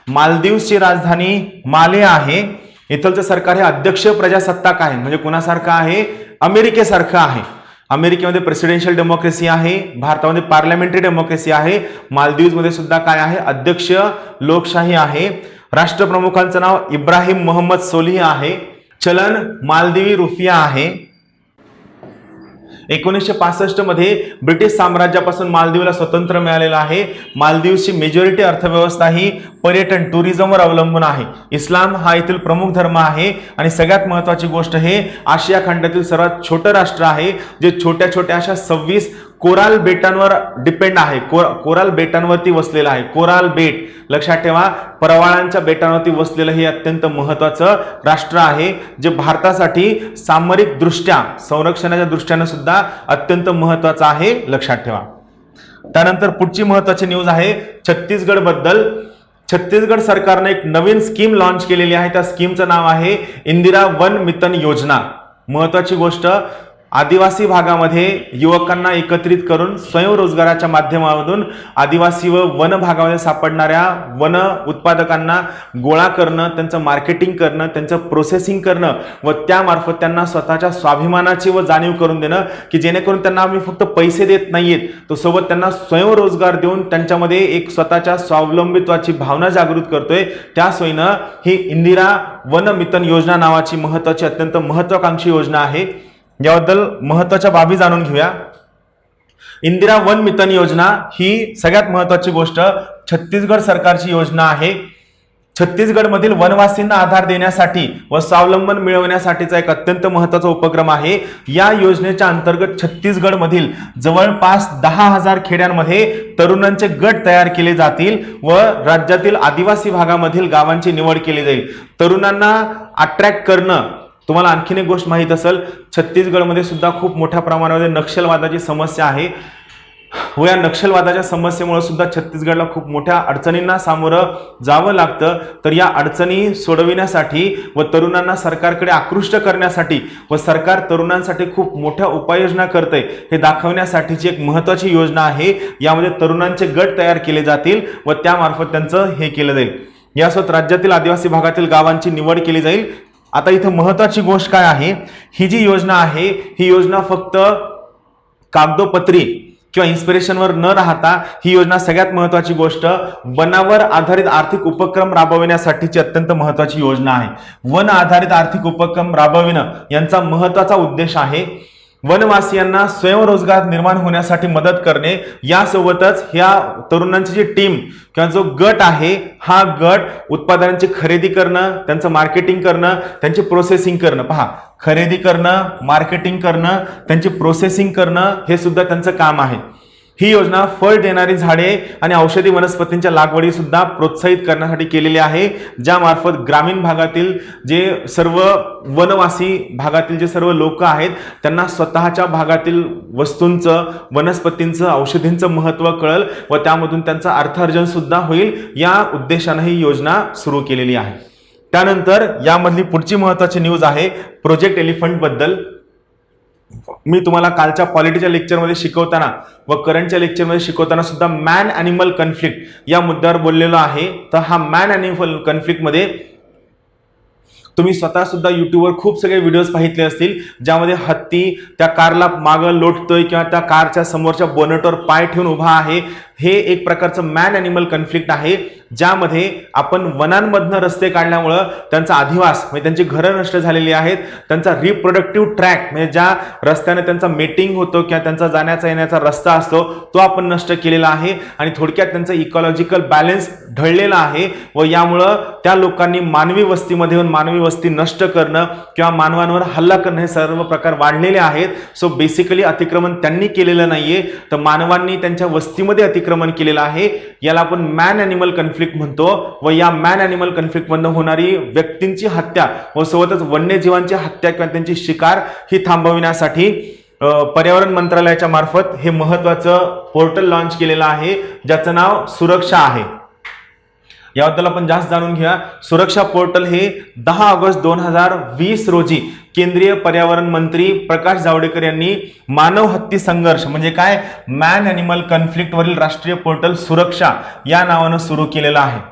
मालदीव्सची राजधानी माले आहे. इथलचं सरकार हे अध्यक्ष प्रजासत्ताक आहे, म्हणजे कुणासारखं आहे, अमेरिकेसारखं आहे. अमेरिकेमध्ये प्रेसिडेन्शियल डेमोक्रेसी आहे, भारतामध्ये पार्लमेंटरी डेमोक्रेसी आहे. मालदीव्समध्ये सुद्धा काय आहे, अध्यक्ष लोकशाही आहे. राष्ट्रप्रमुखांचं नाव इब्राहिम मोहम्मद सोलिह आहे. चलन मालदिवी रुपया आहे. 1965 मध्ये ब्रिटिश साम्राज्यापासून मालदीवला स्वातंत्र्य मिळालेलं आहे. मालदीवची मेजॉरिटी अर्थव्यवस्था ही पर्यटन टुरिझमवर अवलंबून आहे. इस्लाम हा येथील प्रमुख धर्म आहे आणि सगळ्यात महत्त्वाची गोष्ट, हे आशिया खंडातील सर्वात छोटं राष्ट्र आहे जे छोट्या छोट्या अशा 26 कोराल बेटांवर डिपेंड आहे, कोराल बेटांवरती वसलेलं आहे. कोराल बेट लक्षात ठेवा, प्रवाळांच्या बेटांवरती वसलेलं हे अत्यंत महत्वाचं राष्ट्र आहे, जे भारतासाठी सामरिक दृष्ट्या संरक्षणाच्या दृष्टीने सुद्धा अत्यंत महत्वाचं आहे, लक्षात ठेवा. त्यानंतर पुढची महत्वाची न्यूज आहे छत्तीसगड बद्दल. छत्तीसगड सरकारने एक नवीन स्कीम लॉन्च केलेली आहे. त्या स्कीमचं नाव आहे इंदिरा वन मितन योजना. महत्वाची गोष्ट, आदिवासी भागामध्ये युवकांना एकत्रित करून स्वयंरोजगाराच्या माध्यमातून आदिवासी व वन भागामध्ये सापडणाऱ्या वन उत्पादकांना गोळा करणं, त्यांचं मार्केटिंग करणं, त्यांचं प्रोसेसिंग करणं व त्यामार्फत त्यांना स्वतःच्या स्वाभिमानाची व जाणीव करून देणं, की जेणेकरून त्यांना आम्ही फक्त पैसे देत नाहीयेत, तो सोबत त्यांना स्वयंरोजगार देऊन त्यांच्यामध्ये एक स्वतःच्या स्वावलंबित्वाची भावना जागृत करतोय. त्या सोयीनं ही इंदिरा वन मितन योजना नावाची महत्वाची अत्यंत महत्वाकांक्षी योजना आहे. याबद्दल महत्वाच्या बाबी जाणून घेऊया. इंदिरा वन मितन योजना ही सगळ्यात महत्वाची गोष्ट छत्तीसगड सरकारची योजना आहे. छत्तीसगडमधील वनवासींना आधार देण्यासाठी व स्वावलंबन मिळवण्यासाठीचा एक अत्यंत महत्वाचा उपक्रम आहे. या योजनेच्या अंतर्गत छत्तीसगडमधील जवळपास 10,000 खेड्यांमध्ये तरुणांचे गट तयार केले जातील व राज्यातील आदिवासी भागामधील गावांची निवड केली जाईल. तरुणांना अट्रॅक्ट करणं, तुम्हाला आणखीन एक गोष्ट माहित असेल, छत्तीसगडमध्ये सुद्धा खूप मोठ्या प्रमाणामध्ये नक्षलवादाची समस्या आहे व या नक्षलवादाच्या समस्येमुळे सुद्धा छत्तीसगडला खूप मोठ्या अडचणींना सामोरं जावं लागतं. तर या अडचणी सोडविण्यासाठी व तरुणांना सरकारकडे आकृष्ट करण्यासाठी व सरकार तरुणांसाठी खूप मोठ्या उपाययोजना करतंय हे दाखवण्यासाठीची एक महत्वाची योजना आहे. यामध्ये तरुणांचे गट तयार केले जातील व त्यामार्फत त्यांचं हे केलं जाईल. यासोबत राज्यातील आदिवासी भागातील गावांची निवड केली जाईल. आता इथं महत्वाची गोष्ट काय आहे, ही जी योजना आहे ही योजना फक्त कागदोपत्री किंवा इन्स्पिरेशनवर न राहता ही योजना सगळ्यात महत्वाची गोष्ट वनावर आधारित आर्थिक उपक्रम राबविण्यासाठीची अत्यंत महत्वाची योजना आहे. वन आधारित आर्थिक उपक्रम राबविणं यांचा महत्वाचा उद्देश आहे. वनवासियांना स्वयंरोजगार निर्माण होण्यासाठी मदत करणे, यासोबतच ह्या तरुणांची जी टीम किंवा जो गट आहे हा गट उत्पादनांची खरेदी करणं, त्यांचं मार्केटिंग करणं, त्यांची प्रोसेसिंग करणं, पहा खरेदी करणं, मार्केटिंग करणं, त्यांची प्रोसेसिंग करणं हे सुद्धा त्यांचं काम आहे. ही योजना फळ देणारी झाडे आणि औषधी वनस्पतींच्या लागवडी सुद्धा प्रोत्साहित करण्यासाठी केलेली आहे, ज्यामार्फत ग्रामीण भागातील जे सर्व वनवासी भागातील जे सर्व लोक आहेत त्यांना स्वतःच्या भागातील वस्तूंचं, वनस्पतींचं, औषधींचं महत्त्व कळेल व त्यामधून त्यांचं अर्थार्जन सुद्धा होईल. या उद्देशाने ही योजना सुरू केलेली आहे. त्यानंतर यामधली पुढची महत्त्वाची न्यूज आहे प्रोजेक्ट एलिफंट बद्दल. मी तुम्हाला कालच्या पॉलिटीच्या लेक्चरमध्ये शिकवताना व करंटच्या लेक्चरमध्ये शिकवताना सुद्धा मॅन ॲनिमल कन्फ्लिक्ट या मुद्द्यावर बोललेलो आहे. तर हा मॅन ॲनिमल कन्फ्लिक्टमध्ये तुम्ही स्वतः सुद्धा युट्यूबवर खूप सगळे व्हिडिओज पाहितले असतील, ज्यामध्ये हत्ती त्या कारला मागं लोटतोय किंवा त्या कारच्या समोरच्या बोनटवर पाय ठेवून उभा आहे. हे एक प्रकारचं मॅन ॲनिमल कन्फ्लिक्ट आहे, ज्यामध्ये आपण वनांमधनं रस्ते काढल्यामुळं त्यांचा अधिवास म्हणजे त्यांची घरं नष्ट झालेली आहेत, त्यांचा रिप्रोडक्टिव्ह ट्रॅक म्हणजे ज्या रस्त्याने त्यांचा मेटिंग होतो किंवा त्यांचा जाण्याचा येण्याचा रस्ता असतो तो आपण नष्ट केलेला आहे आणि थोडक्यात त्यांचा इकॉलॉजिकल बॅलन्स ढळलेला आहे व यामुळं त्या लोकांनी मानवी वस्तीमध्ये येऊन मानवी वस्ती नष्ट करणं किंवा मानवांवर हल्ला करणं हे सर्व प्रकार वाढलेले आहेत. सो बेसिकली अतिक्रमण त्यांनी केलेलं नाहीये, तर मानवांनी त्यांच्या वस्तीमध्ये अतिक्रमण केलेलं आहे. याला आपण मॅन ॲनिमल कन्फ्लिक्ट म्हणतो व या मॅन ॲनिमल कन्फ्लिक्टमधून होणारी व्यक्तींची हत्या व सोबतच वन्यजीवांची हत्या किंवा त्यांची शिकार ही थांबविण्यासाठी पर्यावरण मंत्रालयाच्या मार्फत हे महत्त्वाचं पोर्टल लॉन्च केलेलं आहे, ज्याचं नाव सुरक्षा आहे. याबद्दल आपण जास्त जाणून घ्या. सुरक्षा पोर्टल हे 10 ऑगस्ट 2020 रोजी केंद्रीय पर्यावरण मंत्री प्रकाश जावडेकर यांनी मानव हत्ती संघर्ष म्हणजे काय, मॅन ॲनिमल कन्फ्लिक्ट वरील राष्ट्रीय पोर्टल सुरक्षा या नावानं सुरू केलेलं आहे.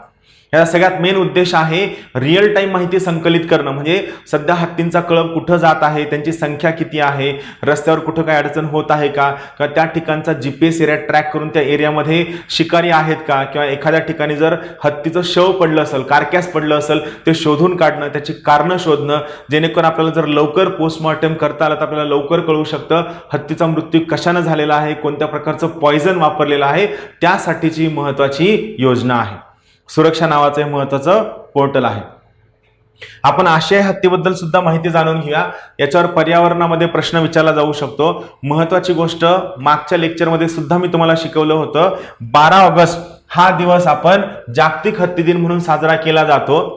याचा सगळ्यात मेन उद्देश आहे रिअल टाइम माहिती संकलित करणं, म्हणजे सध्या हत्तींचा कळप कुठं जात आहे, त्यांची संख्या किती आहे, रस्त्यावर कुठं काय अडचण होत आहे का, किंवा त्या ठिकाणचा GPS एरिया ट्रॅक करून त्या एरियामध्ये शिकारी आहेत का, किंवा एखाद्या ठिकाणी जर हत्तीचं शव पडलं असेल, कारकॅस पडलं असेल ते शोधून काढणं, त्याची कारणं शोधणं, जेणेकरून आपल्याला जर लवकर पोस्टमॉर्टम करता आलं तर आपल्याला लवकर कळू शकतं हत्तीचा मृत्यू कशानं झालेला आहे, कोणत्या प्रकारचं पॉयझन वापरलेलं आहे, त्यासाठीची महत्त्वाची योजना आहे. सुरक्षा नावाचं हे महत्त्वाचं पोर्टल आहे. आपण आशियाई हत्तीबद्दल सुद्धा माहिती जाणून घेऊया. याच्यावर पर्यावरणामध्ये प्रश्न विचारला जाऊ शकतो. महत्वाची गोष्ट मागच्या लेक्चरमध्ये सुद्धा मी तुम्हाला शिकवलं होतं. 12 ऑगस्ट हा दिवस आपण जागतिक हत्ती दिन म्हणून साजरा केला जातो.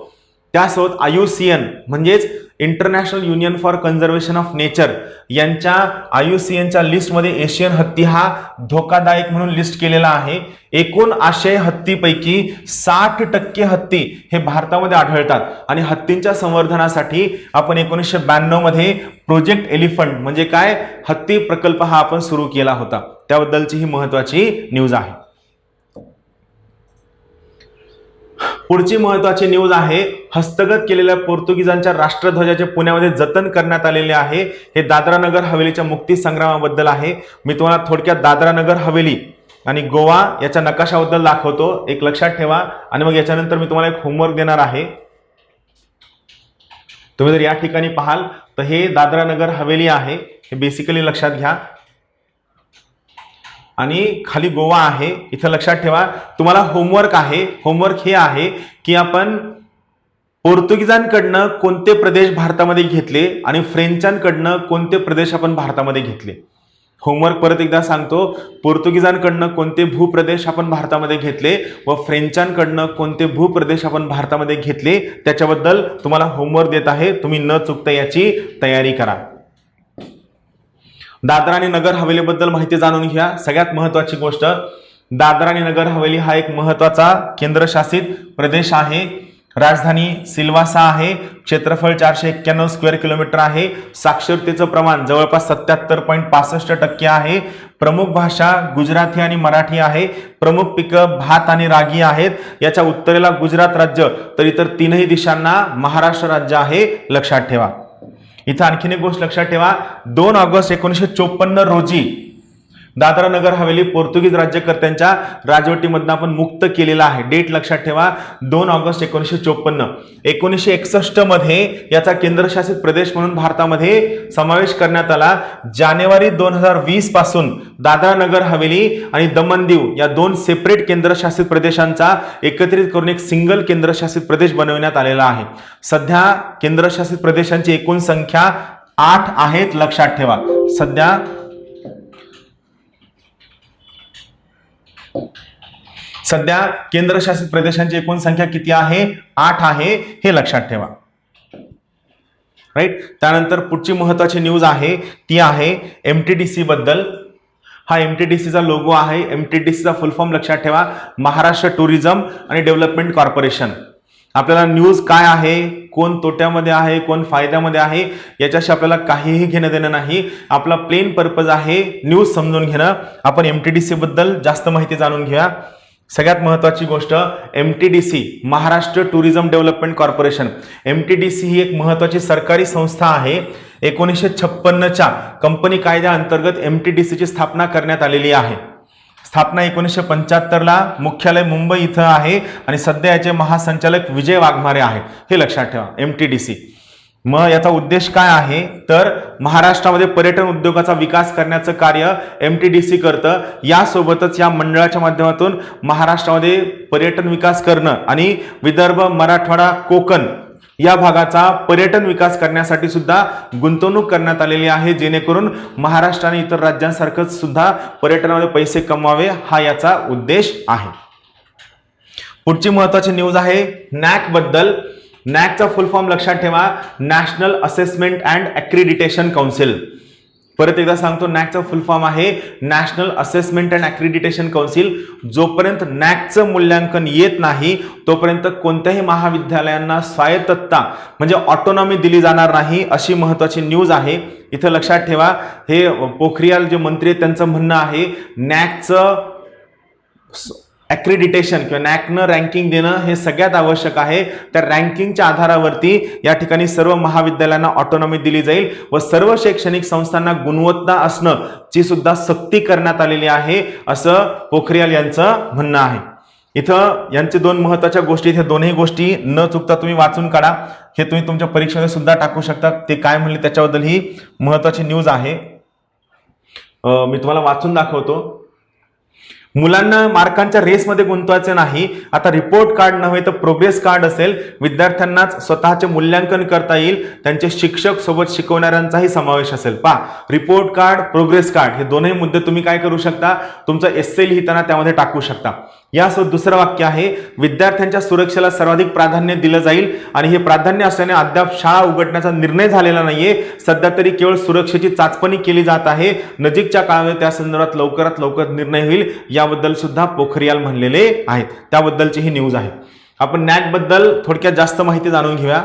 त्यासोबत IUCN म्हणजेच international union for conservation of nature यांच्या IUCNच्या लिस्टमध्ये एशियन हत्ती हा धोकादायक म्हणून लिस्ट केलेला आहे. एकूण आशियाई हत्तीपैकी 60% हत्ती हे भारतामध्ये आढळतात आणि हत्तींच्या संवर्धनासाठी आपण 1992 मध्ये प्रोजेक्ट एलिफंट म्हणजे काय हत्ती प्रकल्प हा आपण सुरू केला होता. त्याबद्दलची ही महत्वाची न्यूज आहे. पुढची महत्वाची न्यूज आहे हस्तगत केलेल्या पोर्तुगीजांच्या राष्ट्रध्वजाचे पुण्यामध्ये जतन करण्यात आलेले आहे. हे दादरा नगर हवेलीच्या मुक्ती संग्रामाबद्दल आहे. मी तुम्हाला थोडक्यात दादरा नगर हवेली आणि गोवा याच्या नकाशाबद्दल दाखवतो. एक लक्षात ठेवा आणि मग याच्यानंतर मी तुम्हाला एक होमवर्क देणार आहे. तुम्ही जर या ठिकाणी पाहाल तर हे दादरा नगर हवेली आहे. हे बेसिकली लक्षात घ्या आणि खाली गोवा आहे. इथं लक्षात ठेवा. तुम्हाला होमवर्क आहे. होमवर्क हे आहे की आपण पोर्तुगीजांकडनं कोणते प्रदेश भारतामध्ये घेतले आणि फ्रेंचांकडनं कोणते प्रदेश आपण भारतामध्ये घेतले. होमवर्क परत एकदा सांगतो. पोर्तुगीजांकडनं कोणते भूप्रदेश आपण भारतामध्ये घेतले व फ्रेंचांकडनं कोणते भूप्रदेश आपण भारतामध्ये घेतले त्याच्याबद्दल तुम्हाला होमवर्क देत आहे. तुम्ही न चुकता याची तयारी करा. दादरा आणि नगर हवेलीबद्दल माहिती जाणून घ्या. सगळ्यात महत्वाची गोष्ट दादरा आणि नगर हवेली हा एक महत्वाचा केंद्रशासित प्रदेश आहे. राजधानी सिल्वासा आहे. क्षेत्रफळ 491 स्क्वेअर किलोमीटर आहे. साक्षरतेचं प्रमाण जवळपास 77.65% आहे. प्रमुख भाषा गुजराती आणि मराठी आहे. प्रमुख पिकं भात आणि रागी आहेत. याच्या उत्तरेला गुजरात राज्य तर इतर तीनही दिशांना महाराष्ट्र राज्य आहे. लक्षात ठेवा. इथं आणखीन एक गोष्ट लक्षात ठेवा. 2 ऑगस्ट 1954 रोजी दादरा नगर हवेली पोर्तुगीज राज्यकर्त्यांच्या राजवटीमधून आपण मुक्त केलेला आहे. डेट लक्षात ठेवा. 2 ऑगस्ट 1954. 1961 मध्ये याचा केंद्रशासित प्रदेश म्हणून भारतामध्ये समावेश करण्यात आला. जानेवारी 2020 पासून दादरा नगर हवेली आणि दमन दीव या 2 सेपरेट केंद्रशासित प्रदेशांचा एकत्रित करून एक सिंगल केंद्रशासित प्रदेश बनवण्यात आलेला आहे. सध्या केंद्रशासित प्रदेशांची एकूण संख्या 8 आहेत. लक्षात ठेवा. सध्या केंद्रशासित प्रदेशांची एकूण संख्या किती आहे? 8 आहे. हे लक्षात ठेवा. राईट. त्यानंतर पुढची महत्वाची न्यूज आहे ती आहे MTDC बद्दल. हा MTDCचा लोगो आहे. MTDCचा फुल फॉर्म लक्षात ठेवा. महाराष्ट्र टुरिझम आणि डेव्हलपमेंट कॉर्पोरेशन. आपल्याला न्यूज काय आहे, कोण तोट्यामध्ये आहे, कोण फायद्यामध्ये आहे याच्याशी आपल्याला काहीही घेणं देणं नाही. आपला प्लेन पर्पज आहे न्यूज समजून घेणं. आपण MTDC बद्दल जास्त माहिती जाणून घेऊया. सगळ्यात महत्वाची गोष्ट MTDC Maharashtra tourism development corporation. MTDC ही एक महत्वाची सरकारी संस्था आहे. 1956च्या कंपनी कायद्याअंतर्गत MTDC ची स्थापना करण्यात आलेली आहे. स्थापना 1975ला मुख्यालय मुंबई इथं आहे आणि सध्या याचे महासंचालक विजय वाघमारे आहेत. हे लक्षात ठेवा. MTDC मग याचा उद्देश काय आहे तर महाराष्ट्रामध्ये पर्यटन उद्योगाचा विकास करण्याचं कार्य MTDC करतं. यासोबतच या मंडळाच्या माध्यमातून महाराष्ट्रामध्ये पर्यटन विकास करणं आणि विदर्भ, मराठवाडा, कोकण या भागाचा पर्यटन विकास करण्यासाठी सुद्धा गुंतवणूक करण्यात आलेली आहे, जेणेकरून महाराष्ट्र आणि इतर राज्यांसारखंच सुद्धा पर्यटनामध्ये पैसे कमवावे हा याचा उद्देश आहे. पुढची महत्वाची न्यूज आहे NAC बद्दल. NACचा फुल फॉर्म लक्षात ठेवा. National assessment and accreditation council. परत एकदा सांगतो. NACचा फुल फॉर्म आहे national assessment and accreditation council. जोपर्यंत NACचं मूल्यांकन येत नाही तोपर्यंत कोणत्याही महाविद्यालयांना स्वायत्तता म्हणजे ऑटोनॉमी दिली जाणार नाही, अशी महत्वाची न्यूज आहे. इथं लक्षात ठेवा. हे पोखरियाल जे मंत्री आहेत त्यांचं म्हणणं आहे NACचं ॲक्रिडिटेशन किंवा NACनं रँकिंग देणं हे सगळ्यात आवश्यक आहे. त्या रँकिंगच्या आधारावरती या ठिकाणी सर्व महाविद्यालयांना ऑटोनॉमी दिली जाईल व सर्व शैक्षणिक संस्थांना गुणवत्ता असणं ची सुद्धा सक्ती करण्यात आलेली आहे, असं पोखरियाल यांचं म्हणणं आहे. इथं यांचे 2 महत्वाच्या गोष्टी, इथे दोन्ही गोष्टी न चुकता तुम्ही वाचून काढा. हे तुम्ही तुमच्या परीक्षेमध्ये सुद्धा टाकू शकता. ते काय म्हणले त्याच्याबद्दल ही महत्वाची न्यूज आहे. मी तुम्हाला वाचून दाखवतो. मुलांना मार्कांच्या रेसमध्ये गुंतवायचं नाही. आता रिपोर्ट कार्ड नव्हे तर प्रोग्रेस कार्ड असेल. विद्यार्थ्यांनाच स्वतःचे मूल्यांकन करता येईल. त्यांचे शिक्षक सोबत शिकवणाऱ्यांचाही समावेश असेल. पहा, रिपोर्ट कार्ड, प्रोग्रेस कार्ड हे दोन्ही मुद्दे तुम्ही काय करू शकता, तुमचा एस्से लिहिताना त्यामध्ये टाकू शकता. यासोबत दुसरं वाक्य आहे, विद्यार्थ्यांच्या सुरक्षेला सर्वाधिक प्राधान्य दिलं जाईल. आणि हे प्राधान्य असल्याने अद्याप शाळा उघडण्याचा निर्णय झालेला नाहीये. सध्या तरी केवळ सुरक्षेची चाचपणी केली जात आहे. नजीकच्या काळामध्ये त्या संदर्भात लवकरात लवकर निर्णय होईल, याबद्दल सुद्धा पोखरियाल म्हणलेले आहेत. त्याबद्दलची ही न्यूज आहे. आपण नॅक बद्दल थोडक्यात जास्त माहिती जाणून घेऊया.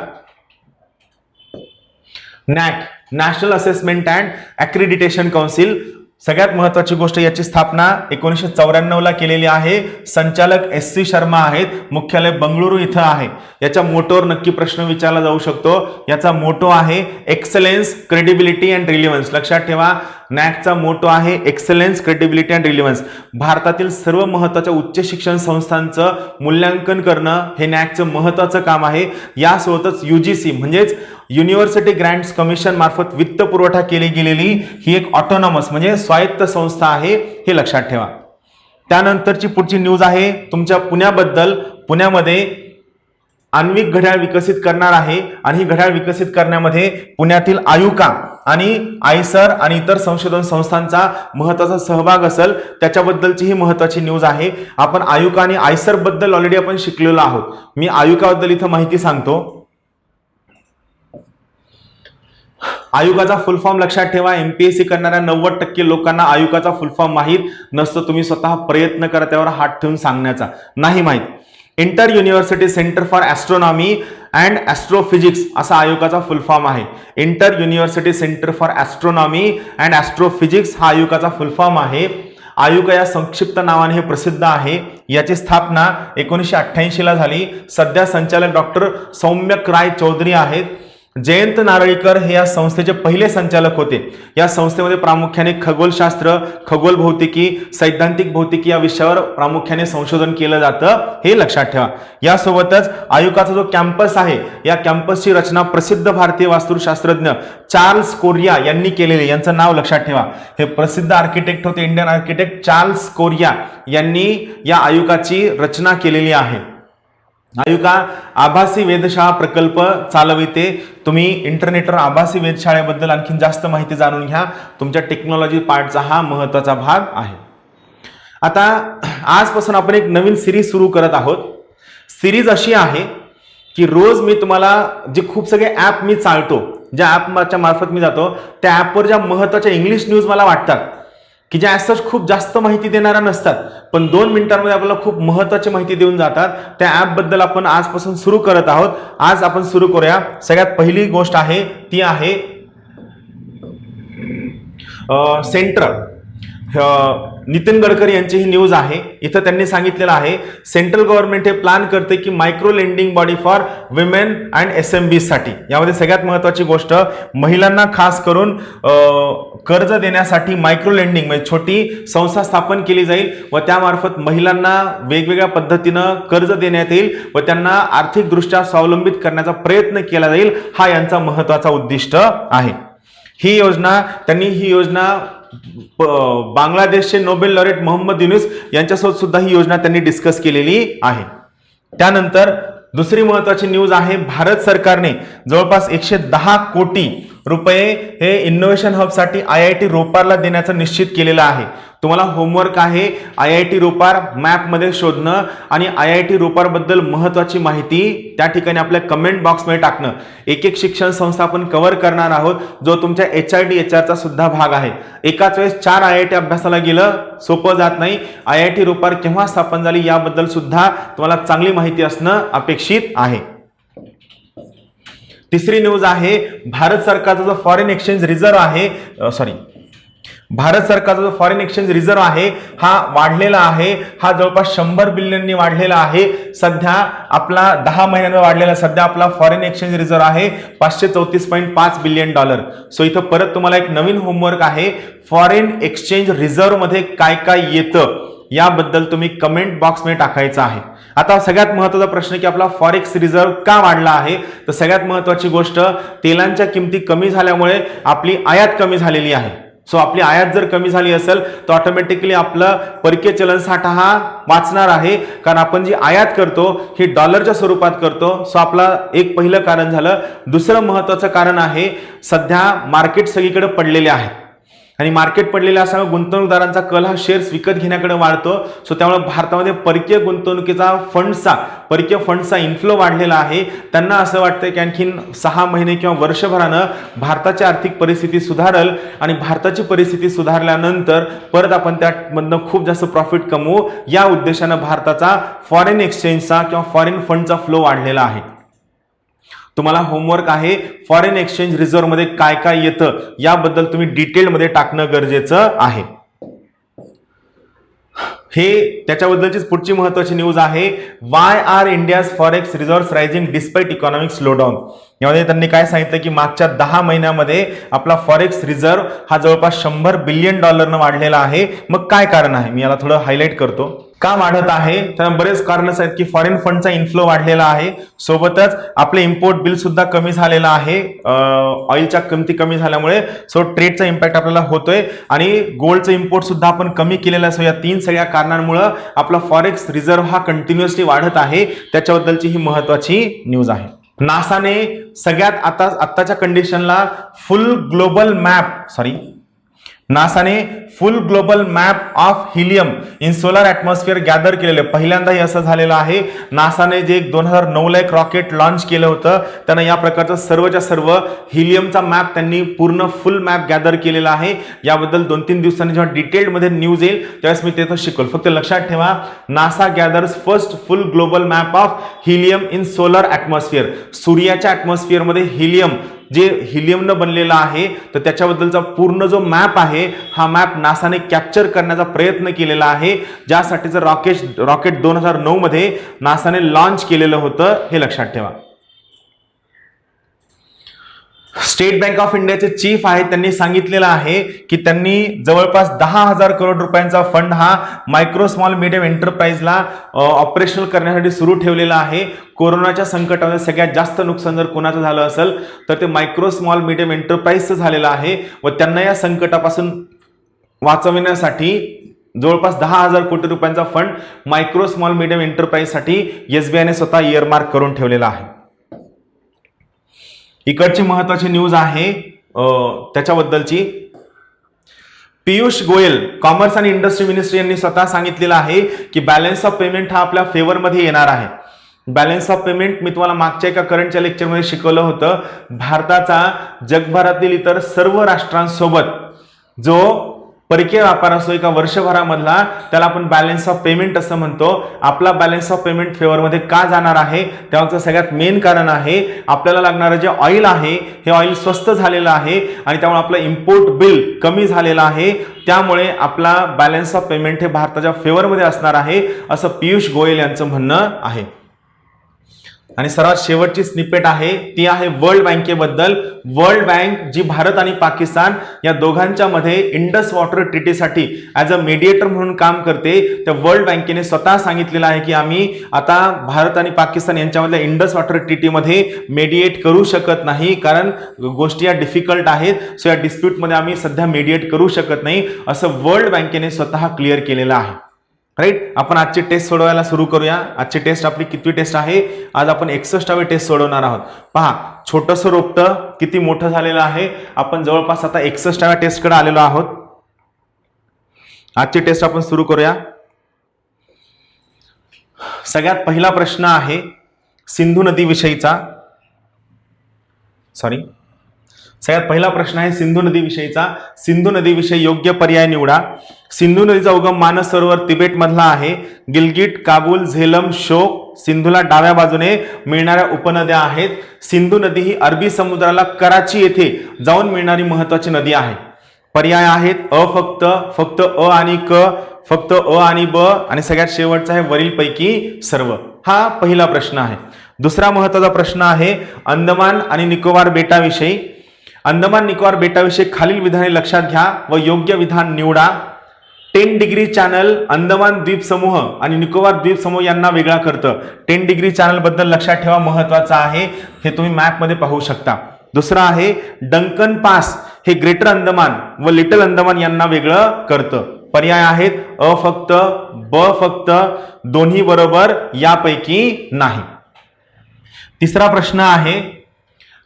NAAC, national assessment and accreditation council, सगळ्यात महत्वाची गोष्ट, याची स्थापना 1994 ला केलेली आहे. संचालक SC शर्मा आहेत. मुख्यालय बंगळुरू इथं आहे. याच्या मोटोवर नक्की प्रश्न विचारला जाऊ शकतो. याचा मोटो आहे एक्सलन्स, क्रेडिबिलिटी अँड रिलिव्हन्स. लक्षात ठेवा, नॅकचा मोटो आहे एक्सलन्स, क्रेडिबिलिटी अँड रिलिव्हन्स. भारतातील सर्व महत्वाच्या उच्च शिक्षण संस्थांचं मूल्यांकन करणं हे नॅकचं महत्वाचं काम आहे. यासोबतच UGC म्हणजेच युनिव्हर्सिटी ग्रँट्स कमिशन मार्फत वित्त पुरवठा केली गेलेली ही एक ऑटोनॉमस म्हणजे स्वायत्त संस्था आहे, हे लक्षात ठेवा. त्यानंतरची पुढची न्यूज आहे तुमच्या पुण्याबद्दल. पुण्यामध्ये आण्विक घड्याळ विकसित करणार आहे आणि ही घड्याळ विकसित करण्यामध्ये पुण्यातील आयुका आणि आयसर आणि इतर संशोधन संस्थांचा महत्वाचा सहभाग असेल. त्याच्याबद्दलची ही महत्वाची न्यूज आहे. आपण आयुका आणि आयसर बद्दल ऑलरेडी आपण शिकलेलो आहोत. मी आयुकाबद्दल इथं माहिती सांगतो. आयुकाचा फुल फॉर्म लक्षात ठेवा. MPSC करणाऱ्या 90% लोकांना आयुकाचा फुल फॉर्म माहीत नसतो. तुम्ही स्वतः प्रयत्न करा त्यावर हात ठेवून सांगण्याचा. नाही माहीत. Inter university centre for astronomy and astrophysics असा आयुकाचा फुल फॉर्म आहे. Inter university centre for astronomy and astrophysics हा आयुकाचा फुल फॉर्म आहे. आयुका या संक्षिप्त नावाने हे प्रसिद्ध आहे. याची स्थापना 1988 ला झाली. सध्या संचालक डॉक्टर सौम्यक राय चौधरी आहेत. जयंत नारळीकर हे या संस्थेचे पहिले संचालक होते. या संस्थेमध्ये प्रामुख्याने खगोलशास्त्र, खगोल भौतिकी, सैद्धांतिक भौतिकी या विषयावर प्रामुख्याने संशोधन केलं जातं, हे लक्षात ठेवा. यासोबतच आयुकाचा जो कॅम्पस आहे, या कॅम्पसची रचना प्रसिद्ध भारतीय वास्तुशास्त्रज्ञ चार्ल्स कोरिया यांनी केलेले. यांचं नाव लक्षात ठेवा. हे प्रसिद्ध आर्किटेक्ट होते, इंडियन आर्किटेक्ट चार्ल्स कोरिया यांनी या आयुकाची रचना केलेली आहे. आयुका आभासी वेधशाळा प्रकल्प चालविते. तुम्ही इंटरनेटवर आभासी वेधशाळेबद्दल आणखी जास्त माहिती जाणून घ्या. तुमच्या टेक्नॉलॉजी पार्टचा हा महत्वाचा भाग आहे. आता आजपासून आपण एक नवीन सिरीज सुरू करत आहोत. सिरीज अशी आहे की रोज मी तुम्हाला जे खूप सगळे ऍप मी चालतो, ज्या ऍपच्या मार्फत मी जातो, त्या ऍपवर ज्या महत्वाच्या इंग्लिश न्यूज मला वाटतात की ज्या ॲज खूप जास्त माहिती देणाऱ्या नसतात पण 2 मिनिटांमध्ये आपल्याला खूप महत्वाची माहिती देऊन जातात, त्या ॲपबद्दल आपण आजपासून सुरू करत आहोत. आज आपण सुरू करूया. सगळ्यात पहिली गोष्ट आहे ती आहे सेंटर. नितीन गडकरी यांची ही न्यूज आहे. इथं त्यांनी सांगितलेलं आहे सेंट्रल गव्हर्नमेंट हे प्लॅन करते की micro lending body for women and SMBs साठी. यामध्ये सगळ्यात महत्वाची गोष्ट, महिलांना खास करून कर्ज देण्यासाठी मायक्रो लेंडिंग म्हणजे छोटी संस्था स्थापन केली जाईल व त्यामार्फत महिलांना वेगवेगळ्या पद्धतीनं कर्ज देण्यात येईल व त्यांना आर्थिकदृष्ट्या स्वावलंबित करण्याचा प्रयत्न केला जाईल. हा यांचा महत्वाचा उद्दिष्ट आहे. ही योजना बांगलादेशचे नोबेल लॉरेट मोहम्मद युनुस यांच्यासोबत सुद्धा ही योजना त्यांनी डिस्कस केलेली आहे. त्यानंतर दुसरी महत्वाची न्यूज आहे, भारत सरकारने जवळपास 110 कोटी रुपये हे इनोव्हेशन हब साठी IIT रोपारला देण्याचं निश्चित केलेलं आहे. तुम्हाला होमवर्क आहे IIT रोपार मॅप मध्ये शोधणं आणि IIT रोपार बद्दल महत्वाची माहिती त्या ठिकाणी आपल्या कमेंट बॉक्समध्ये टाकणं. एक एक शिक्षण संस्था आपण कव्हर करणार आहोत जो तुमच्या HRD HR चा सुद्धा भाग आहे. एकाच वेळेस 4 IIT अभ्यासाला गेलं सोपं जात नाही. IIT रोपार केव्हा स्थापन झाली याबद्दल सुद्धा तुम्हाला चांगली माहिती असणं अपेक्षित आहे. तिसरी न्यूज आहे, भारत सरकारचा जो फॉरेन एक्सचेंज रिझर्व्ह आहे, भारत सरकारचा जो फॉरेन एक्सचेंज रिझर्व्ह आहे हा वाढलेला आहे. हा जवळपास 100 बिलियननी वाढलेला आहे. सध्या आपला 10 महिन्यांवर वाढलेला सध्या आपला फॉरेन एक्सचेंज रिझर्व्ह आहे $534.5 बिलियन. सो इथं परत तुम्हाला एक नवीन होमवर्क आहे, फॉरेन एक्सचेंज रिझर्व्ह मध्ये काय काय येतं याबद्दल तुम्ही कमेंट बॉक्समध्ये टाकायचं आहे. आता सगळ्यात महत्त्वाचा प्रश्न की आपला फॉरेक्स रिझर्व्ह का वाढला आहे, तर सगळ्यात महत्त्वाची गोष्ट तेलांच्या किमती कमी झाल्यामुळे आपली आयात कमी झालेली आहे. सो आपली आयात जर कमी झाली असेल तर ऑटोमॅटिकली आपलं परकीय चलन साठा हा वाचणार आहे, कारण आपण जी आयात करतो ही डॉलरच्या स्वरूपात करतो. सो आपला एक पहिलं कारण झालं. दुसरं महत्वाचं कारण आहे, सध्या मार्केट सगळीकडे पडलेले आहेत आणि मार्केट पडलेले असल्यामुळे गुंतवणूकदारांचा कल हा शेअर्स विकत घेण्याकडे वाढतो. सो त्यामुळे भारतामध्ये परकीय गुंतवणुकीचा परकीय फंडचा इन्फ्लो वाढलेला आहे. त्यांना असं वाटतं की आणखीन 6 महिने किंवा वर्षभरानं भारताची आर्थिक परिस्थिती सुधारेल आणि भारताची परिस्थिती सुधारल्यानंतर परत आपण त्यामधनं खूप जास्त प्रॉफिट कमवू, या उद्देशानं भारताचा फॉरेन एक्सचेंजचा किंवा फॉरेन फंडचा फ्लो वाढलेला आहे. तुम्हाला होमवर्क आहे, फॉरेन एक्सचेंज रिझर्व्ह मध्ये काय काय येतं याबद्दल तुम्ही डिटेलमध्ये टाकणं गरजेचं आहे. हे त्याच्याबद्दलचीच पुढची महत्वाची न्यूज आहे. Why are India's forex reserve rising despite economic slowdown. यामध्ये त्यांनी काय सांगितलं की मागच्या 10 महिन्यामध्ये आपला फॉरेक्स रिझर्व्ह हा जवळपास $100 बिलियन वाढलेला आहे. मग काय कारण आहे, मी याला थोडं हायलाइट करतो. का वाढत आहे, तर बरेच कारण आहेत की फॉरेन फंडचा इन्फ्लो वाढलेला आहे, सोबतच आपले इम्पोर्ट बिल सुद्धा कमी झालेला आहे. ऑइलच्या किमती कमी झाल्यामुळे सो ट्रेडचा इम्पॅक्ट आपल्याला होतोय आणि गोल्डचं इम्पोर्ट सुद्धा आपण कमी केलेलं असो. या 3 सगळ्या कारणांमुळे आपला फॉरेक्स रिझर्व्ह हा कंटिन्युअसली वाढत आहे. त्याच्याबद्दलची ही महत्वाची न्यूज आहे. नासाने सगळ्यात आताच्या कंडिशनला नासाने फुल global map of helium in solar atmosphere gather केलेले. पहिल्यांदा हे असं झालेलं आहे. नासाने जे 2009ला एक रॉकेट लॉन्च केलं होतं, त्यांना या प्रकारचं सर्वच्या सर्व हिलियमचा मॅप त्यांनी पूर्ण फुल मॅप गॅदर केलेला आहे. याबद्दल 2-3 दिवसांनी जेव्हा डिटेलमध्ये न्यूज येईल त्यावेळेस मी ते शिकवल. फक्त लक्षात ठेवा, NASA gathers first full global map of helium in solar atmosphere. सूर्याच्या ॲटमॉस्फिअरमध्ये हिलियम जे हिलियमनं बनलेला आहे, तर त्याच्याबद्दलचा पूर्ण जो मॅप आहे हा मॅप नासाने कॅप्चर करण्याचा प्रयत्न केलेला आहे, ज्यासाठीचं रॉकेट 2009 मध्ये नासाने लॉन्च केलेलं होतं, हे लक्षात ठेवा. स्टेट बँक ऑफ इंडियाचे चीफ आहेत, त्यांनी सांगितलेलं आहे की त्यांनी जवळपास 10,000 करोड रुपयांचा फंड हा मायक्रो स्मॉल मीडियम एंटरप्राइजला ऑपरेशनल करण्यासाठी सुरू ठेवलेला आहे. कोरोनाच्या संकटामध्ये सगळ्यात जास्त नुकसान जर कोणाचं झालं असेल तर ते मायक्रो स्मॉल मीडियम एंटरप्राइजचं झालेलं आहे व त्यांना या संकटापासून वाचविण्यासाठी जवळपास 10,000 कोटी रुपयांचा फंड मायक्रो स्मॉल मीडियम एंटरप्राइजसाठी एसबीआयने स्वतः इयरमार्क करून ठेवलेला आहे. इकडची महत्वाची न्यूज आहे त्याच्याबद्दलची. पियुष गोयल कॉमर्स आणि इंडस्ट्री मिनिस्ट्री यांनी स्वतः सांगितलेलं आहे की बॅलन्स ऑफ पेमेंट हा आपल्या फेवरमध्ये येणार आहे. बॅलन्स ऑफ पेमेंट मी तुम्हाला मागच्या एका करंटच्या लेक्चरमध्ये शिकवलं होतं. भारताचा जगभरातील इतर सर्व राष्ट्रांसोबत जो परकीय व्यापार असतो एका वर्षभरामधला, त्याला आपण बॅलन्स ऑफ पेमेंट असं म्हणतो. आपला बॅलन्स ऑफ पेमेंट फेवरमध्ये का जाणार आहे, त्याचं सगळ्यात मेन कारण आहे आपल्याला लागणारं जे ऑइल आहे हे ऑइल स्वस्त झालेलं आहे आणि त्यामुळे आपलं इम्पोर्ट बिल कमी झालेलं आहे. त्यामुळे आपला बॅलन्स ऑफ पेमेंट हे भारताच्या फेवरमध्ये असणार आहे असं पियुष गोयल यांचं म्हणणं आहे. आणि सर्वात शेवटची स्निपेट आहे ती आहे वर्ल्ड बँकेबद्दल. वर्ल्ड बँक जी भारत आणि पाकिस्तान या दोघांच्या मध्ये इंडस वॉटर ट्रीटीसाठी ॲज अ मेडिएटर म्हणून काम करते. त्या वर्ल्ड बँकेने स्वतः सांगितलेलं आहे की आम्ही आता भारत आणि पाकिस्तान यांच्यामधल्या इंडस वॉटर ट्रीटीमध्ये मेडिएट करू शकत नाही, कारण गोष्टी या डिफिकल्ट आहेत. सो या डिस्प्यूटमध्ये आम्ही सध्या मेडिएट करू शकत नाही असं वर्ल्ड बँकेने स्वतः क्लिअर केलेलं आहे. राईट. आपण आजची टेस्ट सोडवायला सुरू करूया. आजची टेस्ट आपली कितवी टेस्ट आहे, आज आपण 61वी टेस्ट सोडवणार आहोत. पहा छोटंसं रोपटं किती मोठं झालेलं आहे. आपण जवळपास आता 61व्या टेस्टकडे आलेलो आहोत. आजची टेस्ट आपण सुरू करूया. सगळ्यात पहिला प्रश्न आहे सिंधू नदी विषयीचा. सगळ्यात पहिला प्रश्न आहे सिंधू नदी विषयीचा. सिंधू नदी विषयी योग्य पर्याय निवडा. सिंधू नदीचा उगम मानस सरोवर तिबेट मधला आहे. गिलगिट, काबूल, झेलम, शोक सिंधूला डाव्या बाजूने मिळणाऱ्या उपनद्या आहेत. सिंधू नदी ही अरबी समुद्राला कराची येथे जाऊन मिळणारी महत्वाची नदी आहे. पर्याय आहेत फक्त अ आणि क, फक्त अ आणि ब आणि सगळ्यात शेवटचा आहे वरीलपैकी सर्व. हा पहिला प्रश्न आहे. दुसरा महत्वाचा प्रश्न आहे अंदमान आणि निकोबार बेटाविषयी. अंदमान निकोबार बेटाविषयी खालील विधाने लक्षात घ्या व योग्य विधान निवडा. 10 डिग्री चॅनल अंदमान द्वीप समूह आणि निकोबार द्वीप समूह यांना वेगळा करतं. 10 डिग्री चॅनल बद्दल लक्षात ठेवा, महत्वाचं आहे, हे तुम्ही मॅप मध्ये पाहू शकता. दुसरा आहे डंकन पास हे ग्रेटर अंदमान व लिटल अंदमान यांना वेगळं करतं. पर्याय आहेत अ फक्त, ब फक्त, दोन्ही बरोबर, यापैकी नाही. तिसरा प्रश्न आहे,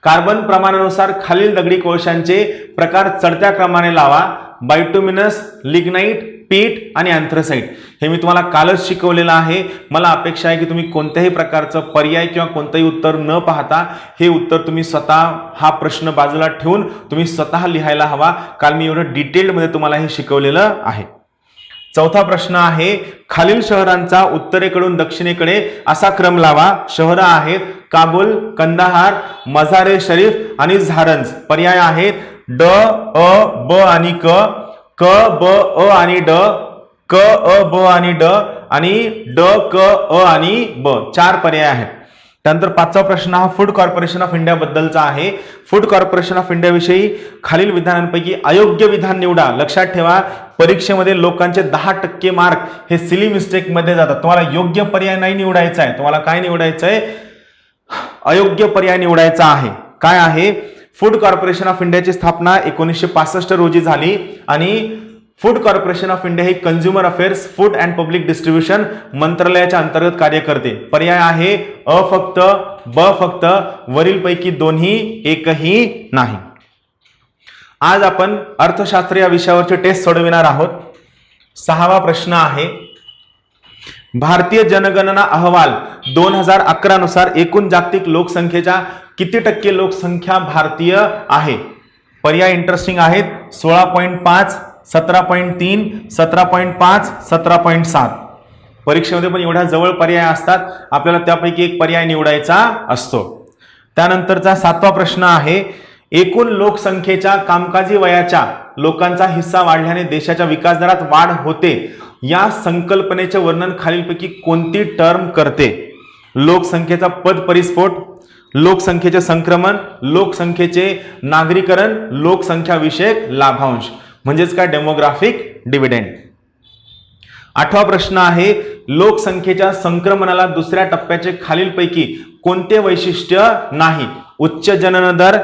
कार्बन प्रमाणानुसार खालील दगडी कोळशांचे प्रकार चढत्या क्रमाने लावा. बायटुमिनस, लिग्नाइट, पीट आणि अँथ्रासाइट. हे मी तुम्हाला कालच शिकवलेलं आहे. मला अपेक्षा आहे की तुम्ही कोणत्याही प्रकारचं पर्याय किंवा कोणतंही उत्तर न पाहता हे उत्तर तुम्ही स्वतः, हा प्रश्न बाजूला ठेवून तुम्ही स्वतः लिहायला हवा, कारण मी एवढं डिटेलमध्ये तुम्हाला हे शिकवलेलं आहे. चौथा प्रश्न आहे, खालील शहरांचा उत्तरेकडून दक्षिणेकडे असा क्रम लावा. शहरं आहेत काबूल, कंदाहार, मझारे शरीफ आणि झारंज. पर्याय आहेत ड, अ, ब आणि क, क, ब, अ आणि ड, क, अ, ब आणि ड आणि ड, क, अ आणि ब. 4 पर्याय आहेत. त्यानंतर 5वा प्रश्न हा फूड कॉर्पोरेशन ऑफ इंडिया बद्दलचा आहे. फूड कॉर्पोरेशन ऑफ इंडिया विषयी खालील विधानांपैकी अयोग्य विधान निवडा. लक्षात ठेवा, परीक्षेमध्ये लोकांचे 10% मार्क हे सिली मिस्टेक मध्ये जातात. तुम्हाला योग्य पर्याय नाही निवडायचा आहे, तुम्हाला काय निवडायचं आहे, अयोग्य पर्याय निवडायचा आहे. काय आहे, फूड कॉर्पोरेशन ऑफ इंडियाची स्थापना 1965 रोजी झाली आणि food corporation of India he consumer affairs, food and public distribution मंत्रालयाच्या अंतर्गत कार्य करते. पर्याय आहे अ फक्त, ब फक्त, वरीलपैकी दोन्ही, एकही नाही. आज आपण अर्थशास्त्र या विषयावरची टेस्ट सोडविणार आहोत. 6वा प्रश्न आहे, भारतीय जनगणना अहवाल 2011 नुसार एकूण जागतिक लोकसंख्येच्या किती टक्के लोकसंख्या भारतीय आहे? पर्याय इंटरेस्टिंग आहेत. 16.5, 17.3, 17.5, 17.7. परीक्षेमध्ये पण एवढ्या जवळ पर्याय असतात, आपल्याला त्यापैकी एक पर्याय निवडायचा असतो. त्यानंतरचा 7वा प्रश्न आहे, एकूण लोकसंख्येच्या कामकाजी वयाच्या लोकांचा हिस्सा वाढल्याने देशाच्या विकास दरात वाढ होते. या संकल्पनेचे वर्णन खालीलपैकी कोणती टर्म करते? लोकसंख्येचा पद परिस्फोट, लोकसंख्येचे संक्रमण, लोकसंख्येचे नागरीकरण, लोकसंख्या विषयक लाभांश, म्हणजेच काय, डेमोग्राफिक डिव्हिडेंड. 8वा प्रश्न आहे, लोकसंख्येच्या संक्रमणाला दुसऱ्या टप्प्याचे खालीलपैकी कोणते वैशिष्ट्य नाही? उच्च जनन दर,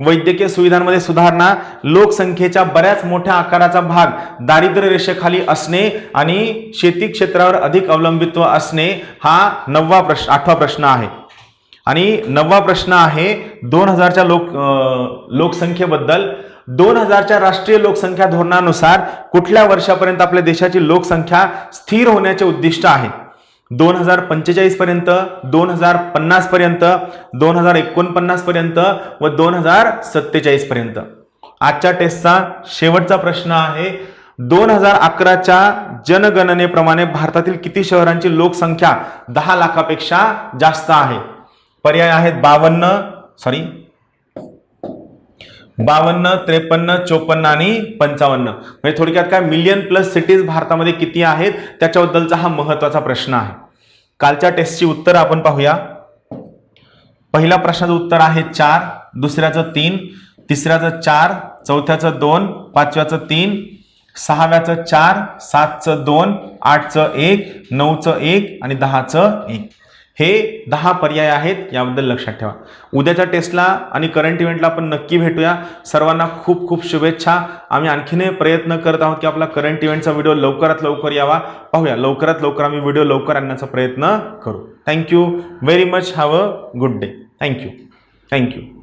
वैद्यकीय सुविधांमध्ये सुधारणा, लोकसंख्येच्या बऱ्याच मोठ्या आकाराचा भाग दारिद्र्य रेषेखाली असणे आणि शेती क्षेत्रावर अधिक अवलंबित्व असणे. हा 8वा प्रश्न आहे. आणि 9वा प्रश्न आहे 2000च्या लोकसंख्येबद्दल. 2000च्या राष्ट्रीय लोकसंख्या धोरणानुसार कुठल्या वर्षापर्यंत आपल्या देशाची लोकसंख्या स्थिर होण्याचे उद्दिष्ट आहे? 2045 पर्यंत, 2050 पर्यंत, 2049 पर्यंत व 2047 पर्यंत. आजच्या टेस्टचा शेवटचा प्रश्न आहे, 2011च्या जनगणनेप्रमाणे भारतातील किती शहरांची लोकसंख्या 10 लाखापेक्षा जास्त आहे? पर्याय आहेत 52, 53, 54 आणि 55. म्हणजे थोडक्यात काय, मिलियन प्लस सिटीज भारतामध्ये किती आहेत त्याच्याबद्दलचा हा महत्वाचा प्रश्न आहे. कालच्या टेस्टची उत्तर आपण पाहूया. पहिल्या प्रश्नाचं उत्तर आहे 4, दुसऱ्याचं 3, तिसऱ्याचं 4, चौथ्याचं 2, पाचव्याचं 3, 6व्याचं 4, 7चं 2, 8चं 1, 9चं 1 आणि 10चं 1. हे 10 पर्याय आहेत, याबद्दल लक्षात ठेवा. उद्याच्या टेस्टला आणि करंट इव्हेंटला आपण नक्की भेटूया. सर्वांना खूप खूप शुभेच्छा. आम्ही आणखीन प्रयत्न करत आहोत की आपला करंट इव्हेंटचा व्हिडिओ लवकरात लवकर यावा. पाहूया, लवकरात लवकर आम्ही व्हिडिओ लवकर आणण्याचा प्रयत्न करू. Thank you very much. Have a good day. Thank you.